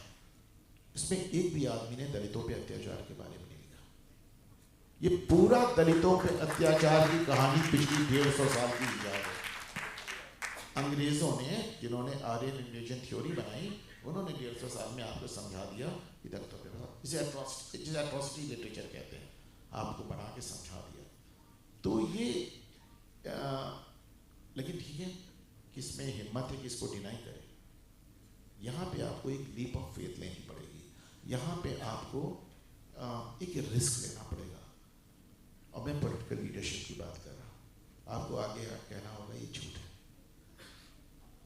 Speaker 2: इसमें एक भी आदमी ने दलितों पे अत्याचार के बारे में नहीं लिखा। ये पूरा दलितों पे अत्याचार की कहानी पिछली 150 साल की इजाद है। अंग्रेजों ने, जिन्होंने आर्यन इन्वेजन थ्योरी बनाई, उन्होंने 150 साल में आपको समझा दिया कि दलितों पे, इसे एट्रोसिटी लिटरेचर कहते हैं, आपको बना के समझा दिया। तो ये लेकिन ठीक है, किसमें हिम्मत है कि इसको डिनाई करे। यहाँ पे आपको एक लीप ऑफ फेथ लेनी पड़ेगी। यहाँ पे आपको एक रिस्क लेना पड़ेगा। और मैं पॉलिटिकल लीडरशिप की बात कर रहा हूँ। आपको आगे कहना होगा ये झूठ है।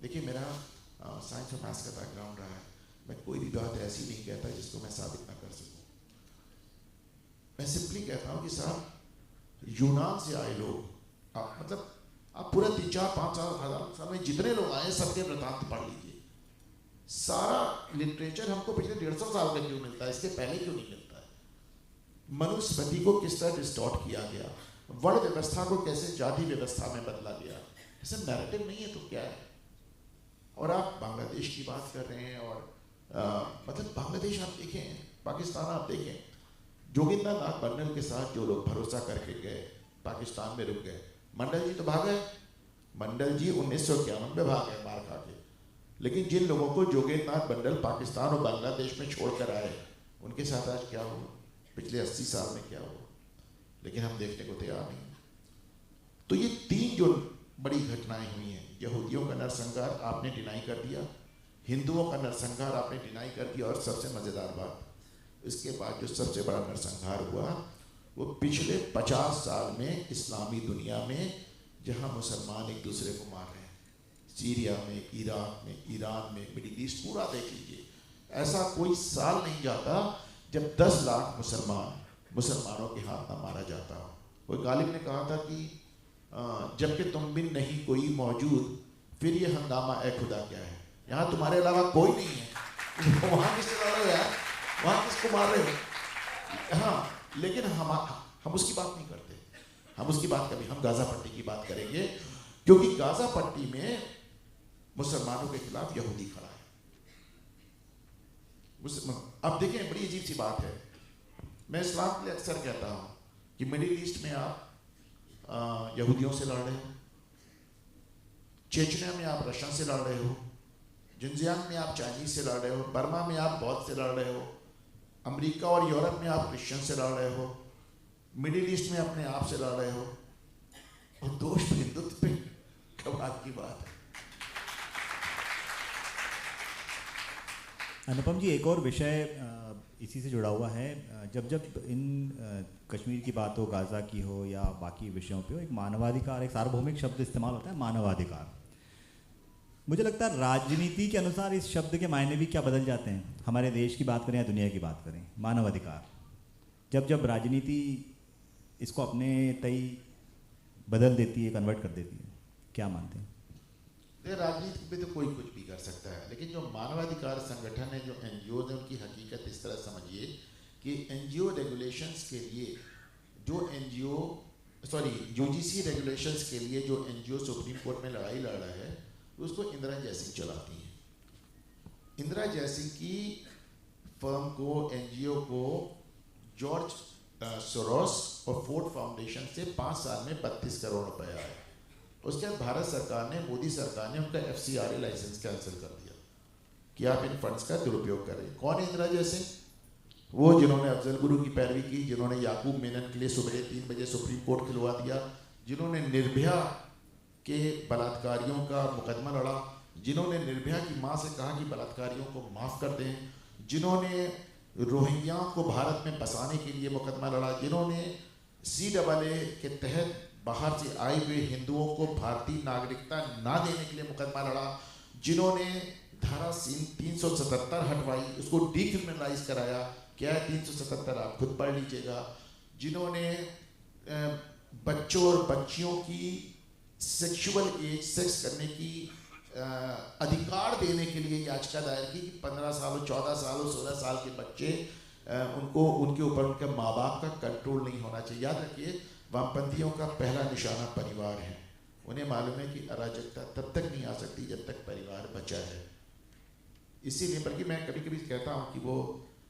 Speaker 2: देखिए, मेरा साइंस और मैथ्स का बैकग्राउंड रहा है। मैं कोई भी बात ऐसी नहीं कहता जिसको मैं साबित ना कर सकूँ। मैं सिंपली कहता हूँ कि साहब, यूनान से आए लोग, मतलब आप पूरा 3, 4, 5 साल में जितने लोग आए सबके वृतांत पढ़ लीजिए। सारा लिटरेचर हमको पिछले 150 साल का क्यों मिलता है, इसके पहले क्यों नहीं मिलता है? मनुस्मृति को किस तरह डिस्टॉर्ट किया गया, वर्ण व्यवस्था को कैसे जाति व्यवस्था में बदला गया, ऐसा नैरेटिव नहीं है तो क्या है? और आप बांग्लादेश की बात कर रहे हैं, और मतलब बांग्लादेश आप देखें, पाकिस्तान आप देखें, जोगिंदर नाथ बंडल के साथ जो लोग भरोसा करके गए, पाकिस्तान में रुक गए। मंडल जी तो भाग गए। मंडल जी 1951 में भाग गए मार खा के। लेकिन जिन लोगों को जोगिंदर नाथ बंडल पाकिस्तान और बांग्लादेश में छोड़कर आए, उनके साथ आज क्या हुआ, पिछले 80 साल में क्या हुआ? लेकिन हम देखने को तैयार नहीं। तो ये 3 जो बड़ी घटनाएं हुई हैं, यहूदियों का नरसंहार आपने डिनाई कर दिया, हिंदुओं का नरसंहार आपने डिनाई कर दिया, और सबसे मज़ेदार बात, इसके बाद जो सबसे बड़ा नरसंहार हुआ वो पिछले 50 साल में इस्लामी दुनिया में, जहां मुसलमान एक दूसरे को मार रहे हैं, सीरिया में, इराक में, ईरान में, मिडिल ईस्ट पूरा देख लीजिए। ऐसा कोई साल नहीं जाता जब 10 लाख मुसलमानों के हाथ ना मारा जाता हो। कोई गालिब ने कहा था कि जबकि तुम बिन नहीं कोई मौजूद, फिर ये हंगामा ए खुदा क्या है? यहाँ तुम्हारे अलावा कोई नहीं है, वहाँ किससे लड़ रहे हो यार, वहाँ किसको मार रहे हो? हाँ, लेकिन हम उसकी बात नहीं करते। हम उसकी बात कभी, हम गाजा पट्टी की बात करेंगे, क्योंकि गाजा पट्टी में मुसलमानों के खिलाफ यहूदी खड़ा है। अब देखें, बड़ी अजीब सी बात है। मैं इस्लाम के लिए अक्सर कहता हूँ कि मिडिल ईस्ट में आप यहूदियों से लड़ रहे हो, चेचनिया में आप रशियन से लड़ रहे हो, जिनजियांग में आप चाइनीज से लड़ रहे हो, बर्मा में आप बौद्ध से लड़ रहे हो, अमेरिका और यूरोप में आप क्रिश्चियन से लड़ रहे हो, मिडिल ईस्ट में अपने आप से लड़ रहे हो, और दोष हिंदुत्व पे कमाल की बात है।
Speaker 1: अनुपम जी, एक और विषय इसी से जुड़ा हुआ है। जब जब इन कश्मीर की बात हो, गाज़ा की हो या बाकी विषयों पे हो, एक मानवाधिकार, एक सार्वभौमिक शब्द इस्तेमाल होता है, मानवाधिकार। मुझे लगता है राजनीति के अनुसार इस शब्द के मायने भी क्या बदल जाते हैं, हमारे देश की बात करें या दुनिया की बात करें। मानवाधिकार जब जब राजनीति इसको अपने तय बदल देती है, कन्वर्ट कर देती है, क्या मानते हैं?
Speaker 2: राजनीति में तो कोई कुछ भी कर सकता है, लेकिन जो मानवाधिकार संगठन है, जो एनजीओ है, उनकी हकीकत इस तरह समझिए कि एनजीओ रेगुलेशंस के लिए यूजीसी रेगुलेशंस के लिए जो एनजीओ सुप्रीम कोर्ट में लड़ाई लड़ रहा है, उसको इंदिरा जयसिंह चलाती हैं। इंदिरा जयसिंह की फर्म को, एनजीओ को जॉर्ज सोरोस और फोर्ड फाउंडेशन से 5 साल में 32 करोड़ रुपए आए। उसके बाद भारत सरकार ने, मोदी सरकार ने उनका FCRA लाइसेंस कैंसिल कर दिया कि आप इन फंड्स का दुरुपयोग कर रहे हैं। कौन है इंदिरा जयसिंह? वो जिन्होंने अफजल गुरु की पैरवी की, जिन्होंने याकूब मेनन के लिए सुबह 3 बजे सुप्रीम कोर्ट खिलवा दिया, जिन्होंने निर्भया के बलात्कारियों का मुकदमा लड़ा, जिन्होंने निर्भया की माँ से कहा कि बलात्कारियों को माफ़ कर दें, जिन्होंने रोहिंग्या को भारत में बसाने के लिए मुकदमा लड़ा, जिन्होंने CAA के तहत बाहर से आए हुए हिंदुओं को भारतीय नागरिकता ना देने के लिए मुकदमा लड़ा, जिन्होंने धारा 377 हटवाई, उसको डीक्रिमिनलाइज कराया। क्या है 377? आप खुद पढ़ लीजिएगा। जिन्होंने बच्चों और बच्चियों की सेक्सुअल एज, सेक्स करने की अधिकार देने के लिए याचिका दायर की कि 15 साल, 14 साल, 16 साल के बच्चे, उनके ऊपर उनके माँ बाप का कंट्रोल नहीं होना चाहिए। याद रखिए, वामपंथियों का पहला निशाना परिवार है। उन्हें मालूम है कि अराजकता तब तक नहीं आ सकती जब तक परिवार बचा है। इसीलिए, बल्कि मैं कभी कभी कहता हूँ कि वो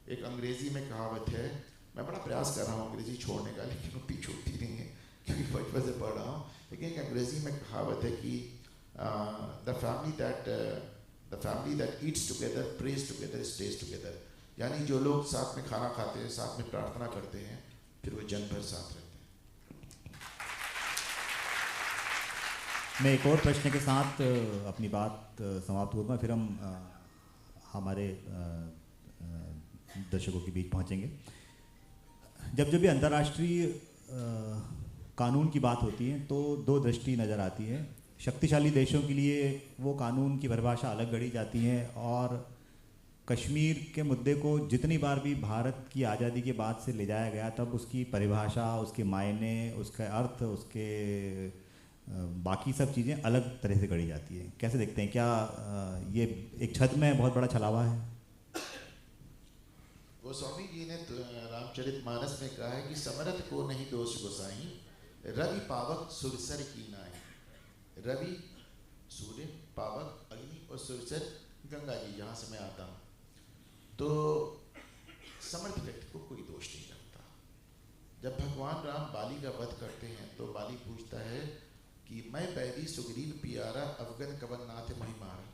Speaker 2: एक अंग्रेज़ी में कहावत है, मैं बड़ा प्रयास कर रहा हूँ अंग्रेज़ी छोड़ने का, लेकिन वो पीछे छूटती नहीं है क्योंकि बचपन से पढ़ रहा हूँ। लेकिन एक अंग्रेज़ी में कहावत है कि the family that eats together, praise together, stage together. यानी जो लोग साथ में खाना खाते हैं, साथ में प्रार्थना करते हैं, फिर वो जन्म भर साथ रहते हैं।
Speaker 1: मैं एक और प्रश्न के साथ अपनी बात समाप्त करूँगा, फिर हम हमारे दर्शकों के बीच पहुँचेंगे। जब जब भी अंतर्राष्ट्रीय कानून की बात होती है तो 2 दृष्टि नज़र आती है। शक्तिशाली देशों के लिए वो कानून की परिभाषा अलग गढ़ी जाती है, और कश्मीर के मुद्दे को जितनी बार भी भारत की आज़ादी के बाद से ले जाया गया, तब उसकी परिभाषा, उसके मायने, उसका अर्थ, उसके बाकी सब चीज़ें अलग तरह से गढ़ी जाती है। कैसे देखते हैं, क्या ये एक छद में बहुत बड़ा छलावा है?
Speaker 2: गोस्वामी जी ने रामचरितमानस में कहा है कि समरथ को नहीं दोष गोसाई, रवि पावक सुरसर की नाई। रवि सूर्य, पावक अग्नि और सुरसर गंगा जी, जहाँ से मैं आता हूँ। तो समर्थ व्यक्ति को कोई दोष नहीं लगता। जब भगवान राम बाली का वध करते हैं तो बाली पूछता है कि मैं बैरी सुग्रीव पियारा, अवगन कवन नाथ महिमारा।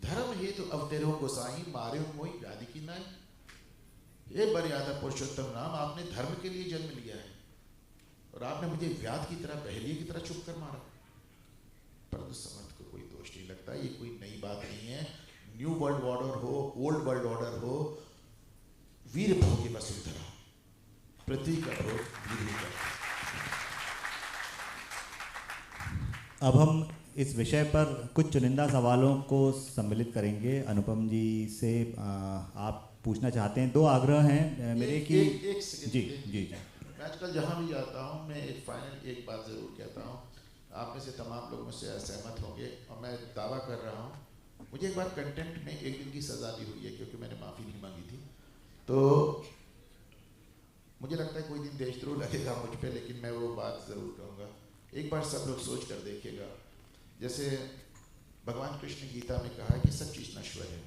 Speaker 2: धर्म हेतु अवतरो गोसाई, मारे मोई व्याधि की नाई। ये मर्यादा पुरुषोत्तम राम, आपने धर्म के लिए जन्म लिया है और आपने मुझे व्याध की तरह, बहेलिए की तरह छुप कर मारा। परंतु समर्थ को कोई दोष नहीं लगता। ये कोई नई बात नहीं है। न्यू वर्ल्ड ऑर्डर हो, ओल्ड वर्ल्ड ऑर्डर हो, वीर भोगी वसुंधरा, पृथ्वी का भोग वीर ही करता।
Speaker 1: अब हम इस विषय पर कुछ चुनिंदा सवालों को सम्मिलित करेंगे। अनुपम जी से आप पूछना चाहते हैं? 2 आग्रह हैं मेरे कि
Speaker 2: एक सेकंड
Speaker 1: जी जी जी।
Speaker 2: मैं आजकल जहाँ भी जाता हूँ, मैं एक बात ज़रूर कहता हूँ। आप में से तमाम लोग मुझसे असहमत होंगे और मैं दावा कर रहा हूँ, मुझे एक बार कंटेंट में 1 दिन की सज़ा भी हुई है क्योंकि मैंने माफ़ी नहीं मांगी थी। तो मुझे लगता है कोई दिन देशद्रोह लगेगा मुझ पर, लेकिन मैं वो बात ज़रूर कहूँगा। एक बार सब लोग सोच कर देखिएगा, जैसे भगवान कृष्ण गीता में कहा है कि सब चीज़ नश्वर है।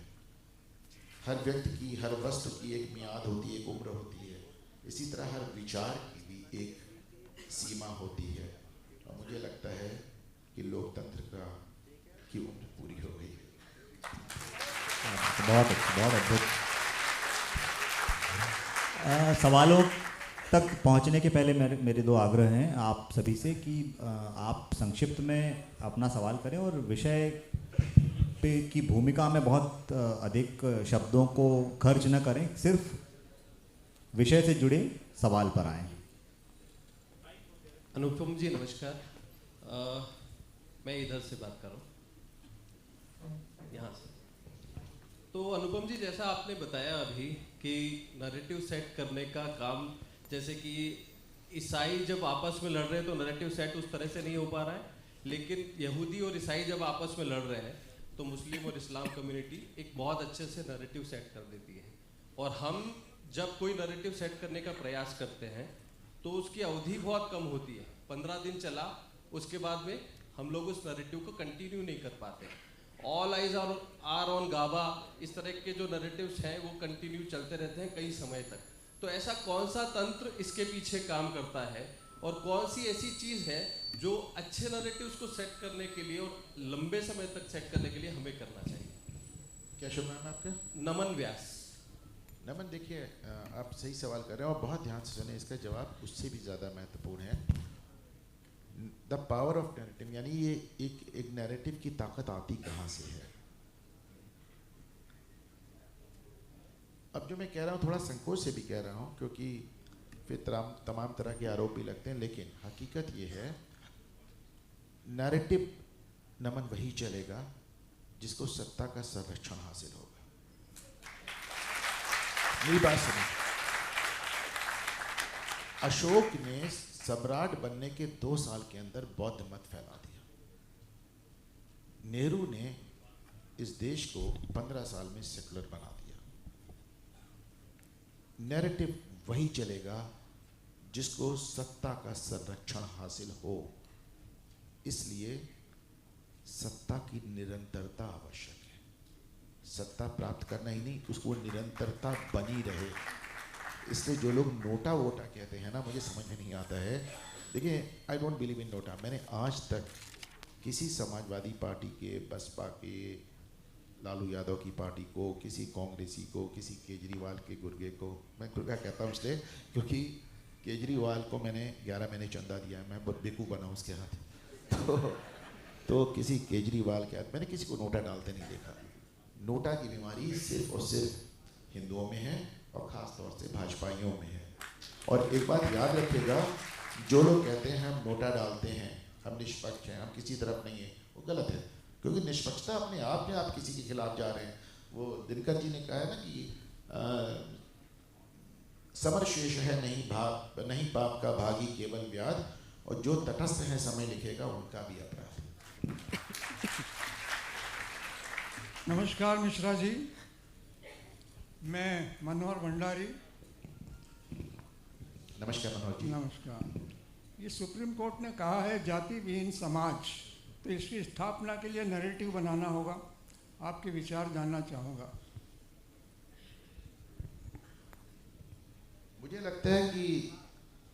Speaker 2: हर व्यक्ति की, हर वस्तु की एक मियाद होती है, एक उम्र होती है। इसी तरह हर विचार की भी एक सीमा होती है। और मुझे लगता है कि लोकतंत्र की उम्र पूरी हो गई है।
Speaker 1: बहुत अच्छा, बहुत अद्भुत। सवालों तक पहुंचने के पहले मेरे 2 आग्रह हैं आप सभी से कि आप संक्षिप्त में अपना सवाल करें और विषय पे की भूमिका में बहुत अधिक शब्दों को खर्च न करें, सिर्फ विषय से जुड़े सवाल पर आएं।
Speaker 3: अनुपम जी नमस्कार। मैं इधर से बात कर रहा हूँ, यहाँ से। तो अनुपम जी, जैसा आपने बताया अभी कि नैरेटिव सेट करने का काम, जैसे कि ईसाई जब आपस में लड़ रहे हैं तो नैरेटिव सेट उस तरह से नहीं हो पा रहा है, लेकिन यहूदी और ईसाई जब आपस में लड़ रहे हैं तो मुस्लिम और इस्लाम कम्युनिटी एक बहुत अच्छे से नैरेटिव सेट कर देती है। और हम जब कोई नैरेटिव सेट करने का प्रयास करते हैं तो उसकी अवधि बहुत कम होती है, 15 दिन चला, उसके बाद में हम लोग उस नैरेटिव को कंटिन्यू नहीं कर पाते। ऑल आइज आर ऑन गाबा, इस तरह के जो नैरेटिव्स हैं वो कंटिन्यू चलते रहते हैं कई समय तक। तो ऐसा कौन सा तंत्र इसके पीछे काम करता है और कौन सी ऐसी चीज़ है जो अच्छे नैरेटिव्स को सेट करने के लिए और लंबे समय तक सेट करने के लिए हमें करना चाहिए?
Speaker 2: क्या शुभ नाम है आपका?
Speaker 3: नमन व्यास।
Speaker 2: नमन, देखिए आप सही सवाल कर रहे हैं और बहुत ध्यान से सुने, इसका जवाब उससे भी ज़्यादा महत्वपूर्ण है। द पावर ऑफ नैरेटिव, यानी ये एक नैरेटिव की ताकत आती कहाँ से है। अब जो मैं कह रहा हूँ थोड़ा संकोच से भी कह रहा हूँ, क्योंकि फिर तमाम तरह के आरोप भी लगते हैं, लेकिन हकीकत ये है, नैरेटिव नमन वही चलेगा जिसको सत्ता का संरक्षण हासिल होगा। मेरी बात सुनो, अशोक ने सम्राट बनने के 2 साल के अंदर बौद्ध मत फैला दिया। नेहरू ने इस देश को 15 साल में सेकुलर बना दिया। नैरेटिव वही चलेगा जिसको सत्ता का संरक्षण हासिल हो। इसलिए सत्ता की निरंतरता आवश्यक है। सत्ता प्राप्त करना ही नहीं, उसको निरंतरता बनी रहे। इसलिए जो लोग नोटा वोटा कहते हैं ना, मुझे समझ में नहीं आता है। देखिए, I don't believe in NOTA. मैंने आज तक किसी समाजवादी पार्टी के, बसपा के, लालू यादव की पार्टी को, किसी कांग्रेसी को, किसी केजरीवाल के गुर्गे को, मैं गुर्गा कहता हूँ इसलिए क्योंकि केजरीवाल को मैंने 11 महीने चंदा दिया है, मैं बहुत बेवकूफ़ बना उसके हाथ। तो किसी केजरीवाल के हाथ मैंने किसी को नोटा डालते नहीं देखा। नोटा की बीमारी सिर्फ और सिर्फ हिंदुओं में है और ख़ास तौर से भाजपाइयों में है। और एक बात याद रखिएगा, जो लोग कहते हैं हम नोटा डालते हैं, हम निष्पक्ष हैं, हम किसी तरफ नहीं है, वो गलत है। क्योंकि निष्पक्षता अपने आप में आप किसी के खिलाफ जा रहे हैं। वो दिनकर जी ने कहा है ना कि समर शेष है नहीं पाप का भागी केवल व्याध, और जो तटस्थ है समय लिखेगा उनका भी अपराध।
Speaker 4: नमस्कार मिश्रा जी, मैं मनोहर भंडारी।
Speaker 2: नमस्कार मनोहर जी।
Speaker 4: नमस्कार। ये सुप्रीम कोर्ट ने कहा है जाति विहीन समाज, तो इसकी स्थापना के लिए नैरेटिव बनाना होगा। आपके विचार जानना चाहूँगा।
Speaker 2: मुझे लगता है कि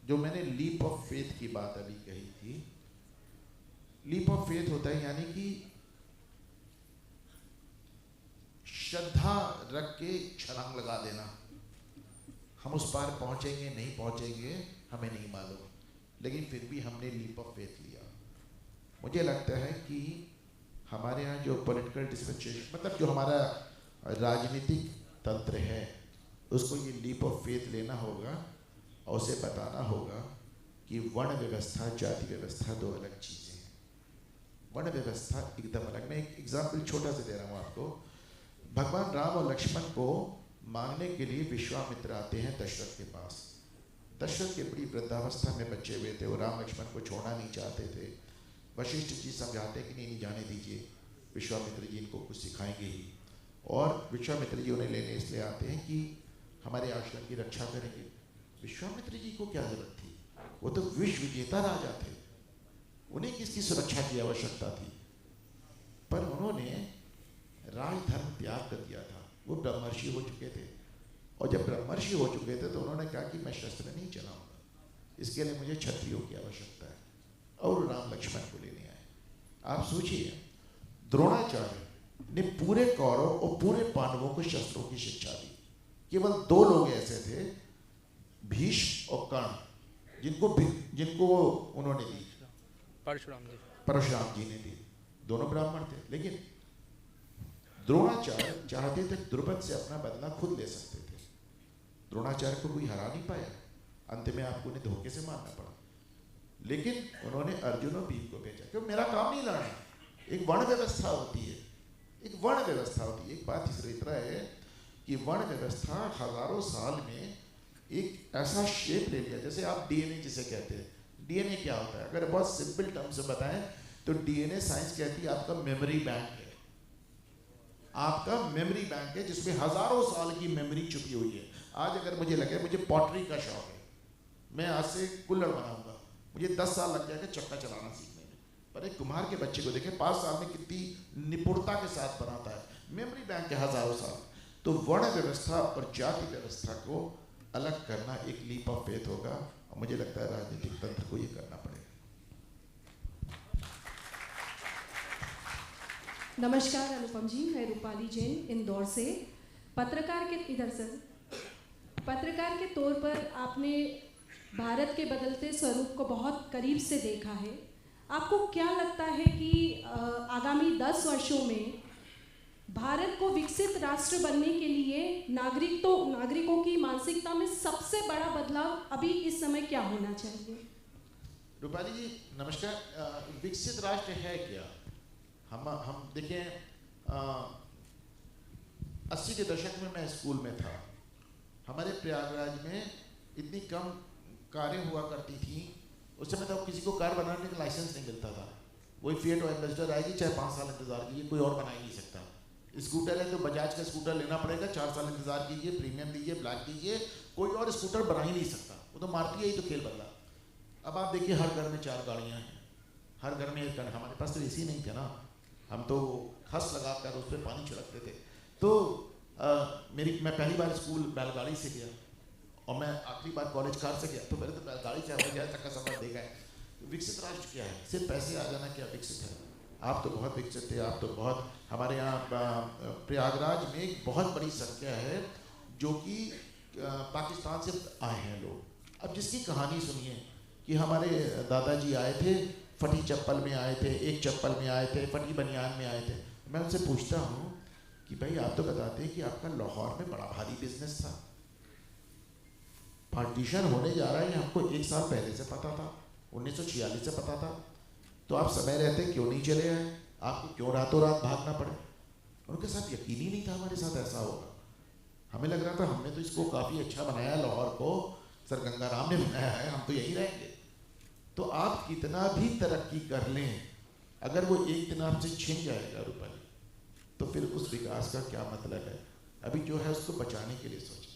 Speaker 2: जो मैंने लीप ऑफ फेथ की बात अभी कही थी, लीप ऑफ फेथ होता है यानी कि श्रद्धा रख के छलांग लगा देना। हम उस पार पहुंचेंगे नहीं पहुंचेंगे हमें नहीं मालूम, लेकिन फिर भी हमने लीप ऑफ फेथ लिया। मुझे लगता है कि हमारे यहाँ जो पॉलिटिकल डिस्पेंसेशन, मतलब जो हमारा राजनीतिक तंत्र है, उसको ये लीप ऑफ फेथ लेना होगा और उसे बताना होगा कि वर्ण व्यवस्था जाति व्यवस्था 2 अलग चीज़ें हैं। वर्ण व्यवस्था एकदम अलग। मैं एक एग्जाम्पल छोटा सा दे रहा हूँ आपको। भगवान राम और लक्ष्मण को मांगने के लिए विश्वामित्र आते हैं दशरथ के पास। दशरथ के बड़ी वृद्धावस्था में बच्चे हुए थे, वो राम लक्ष्मण को छोड़ना नहीं चाहते थे। वशिष्ठ जी समझाते कि नहीं जाने दीजिए, विश्वामित्र जी इनको कुछ सिखाएंगे ही। और विश्वामित्र जी उन्हें लेने इसलिए आते हैं कि हमारे आश्रम की रक्षा करेंगे। विश्वामित्र जी को क्या जरूरत थी, वो तो विश्व विजेता राजा थे, उन्हें किसकी सुरक्षा की आवश्यकता थी। पर उन्होंने राजधर्म त्याग कर दिया था। वो ब्रह्मर्षि हो चुके थे, और जब ब्रह्मर्षि हो चुके थे तो उन्होंने कहा कि मैं शस्त्र नहीं चलाऊंगा, इसके लिए मुझे क्षत्रियों की आवश्यकता है। और राम लक्ष्मण को लेने आए। आप सोचिए, द्रोणाचार्य ने पूरे कौरव और पूरे पांडवों को शस्त्रों की शिक्षा दी। केवल 2 लोग ऐसे थे, भीष्म और कर्ण, जिनको उन्होंने दी। परशुराम जी ने दी। दोनों ब्राह्मण थे, लेकिन द्रोणाचार्य चाहते थे द्रुपद से अपना बदला खुद ले सकते थे, द्रोणाचार्य को कोई हरा नहीं पाया, अंत में आपको उन्हें धोखे से मारना पड़ा, लेकिन उन्होंने अर्जुन और भीम को भेजा क्योंकि मेरा काम नहीं लड़ना। एक वर्ण व्यवस्था होती है, एक वर्ण व्यवस्था होती है। एक बात इस तरह है कि वर्ण व्यवस्था हजारों साल में एक ऐसा शेप ले लिया, जैसे आप डीएनए जिसे कहते हैं, डीएनए क्या होता है? अगर बहुत सिंपल टर्म से बताएं तो डीएनए साइंस कहती है आपका मेमोरी बैंक है, आपका मेमोरी बैंक है जिसमें हजारों साल की मेमोरी छुपी हुई है। आज अगर मुझे लगे मुझे पॉटरी का शौक है, मैं आज से कुल्हड़ बनाऊंगा, मुझे 10 साल लग जाएगा चक्का चलाना सीखने में, पर एक कुम्हार के बच्चे को देखें 5 साल में कितनी निपुणता के साथ बनाता है। मेमोरी बैंक है हजारों साल। तो वर्ण व्यवस्था और जाति व्यवस्था को अलग करना एक लीप ऑफ फेथ होगा, और मुझे लगता है राजनीतिक तंत्र को ये करना पड़ेगा।
Speaker 5: नमस्कार अनुपम जी, मैं रूपाली जैन इंदौर से। पत्रकार के तौर पर आपने भारत के बदलते स्वरूप को बहुत करीब से देखा है। आपको क्या लगता है कि आगामी 10 वर्षों में भारत को विकसित राष्ट्र बनने के लिए नागरिकों की मानसिकता में सबसे बड़ा बदलाव अभी इस समय क्या होना चाहिए?
Speaker 2: रूपाली जी नमस्कार। विकसित राष्ट्र है क्या? हम देखें 80 के दशक में मैं स्कूल में था, हमारे प्रयागराज में इतनी कम कारें हुआ करती थी, उस समय तो किसी को कार बनाने का लाइसेंस नहीं मिलता था। वही फिएट और एम्बेसडर आएगी, चाहे 5 साल इंतजार कीजिए, कोई और बना ही नहीं सकता। स्कूटर है तो बजाज का स्कूटर लेना पड़ेगा, 4 साल इंतजार कीजिए, प्रीमियम दीजिए, ब्लैक दीजिए, कोई और स्कूटर बना ही नहीं सकता। वो तो मारती है ही तो खेल बदला। अब आप देखिए हर घर में 4 गाड़ियाँ हैं, हर घर में एक घर। हमारे पास तो एसी नहीं थे ना, हम तो खस लगा कर उस पर पानी छिड़कते थे। तो मैं पहली बार स्कूल बैलगाड़ी से गया और मैं आखिरी बार कॉलेज कार से गया, तो पहले तो बैलगाड़ी से हवाई जहाज तक का सफर देखा है। तो विकसित राष्ट्र क्या है? सिर्फ पैसे आ जाना क्या विकसित है? आप तो बहुत विकसित थे, आप तो बहुत, हमारे यहाँ प्रयागराज में एक बहुत बड़ी संख्या है जो कि पाकिस्तान से आए हैं लोग। अब जिसकी कहानी सुनिए कि हमारे दादाजी आए थे, फटी चप्पल में आए थे, एक चप्पल में आए थे, फटी बनियान में आए थे। मैं उनसे पूछता हूँ कि भाई आप तो बताते हैं कि आपका लाहौर में बड़ा भारी बिजनेस था, पार्टीशन होने जा रहा है, ये आपको 1 साल पहले से पता था, 1946 से पता था, तो आप समय रहते क्यों नहीं चले आए? आपको क्यों रातों रात भागना पड़े? उनके साथ यकीन ही नहीं था हमारे साथ ऐसा होगा। हमें लग रहा था हमने तो इसको काफ़ी अच्छा बनाया, लाहौर को सर गंगाराम ने बनाया है, हम तो यहीं रहेंगे। तो आप कितना भी तरक्की कर लें, अगर वो एक दिन आपसे छिन जाएगा रुपये, तो फिर उस विकास का क्या मतलब है? अभी जो है उसको बचाने के लिए सोचें।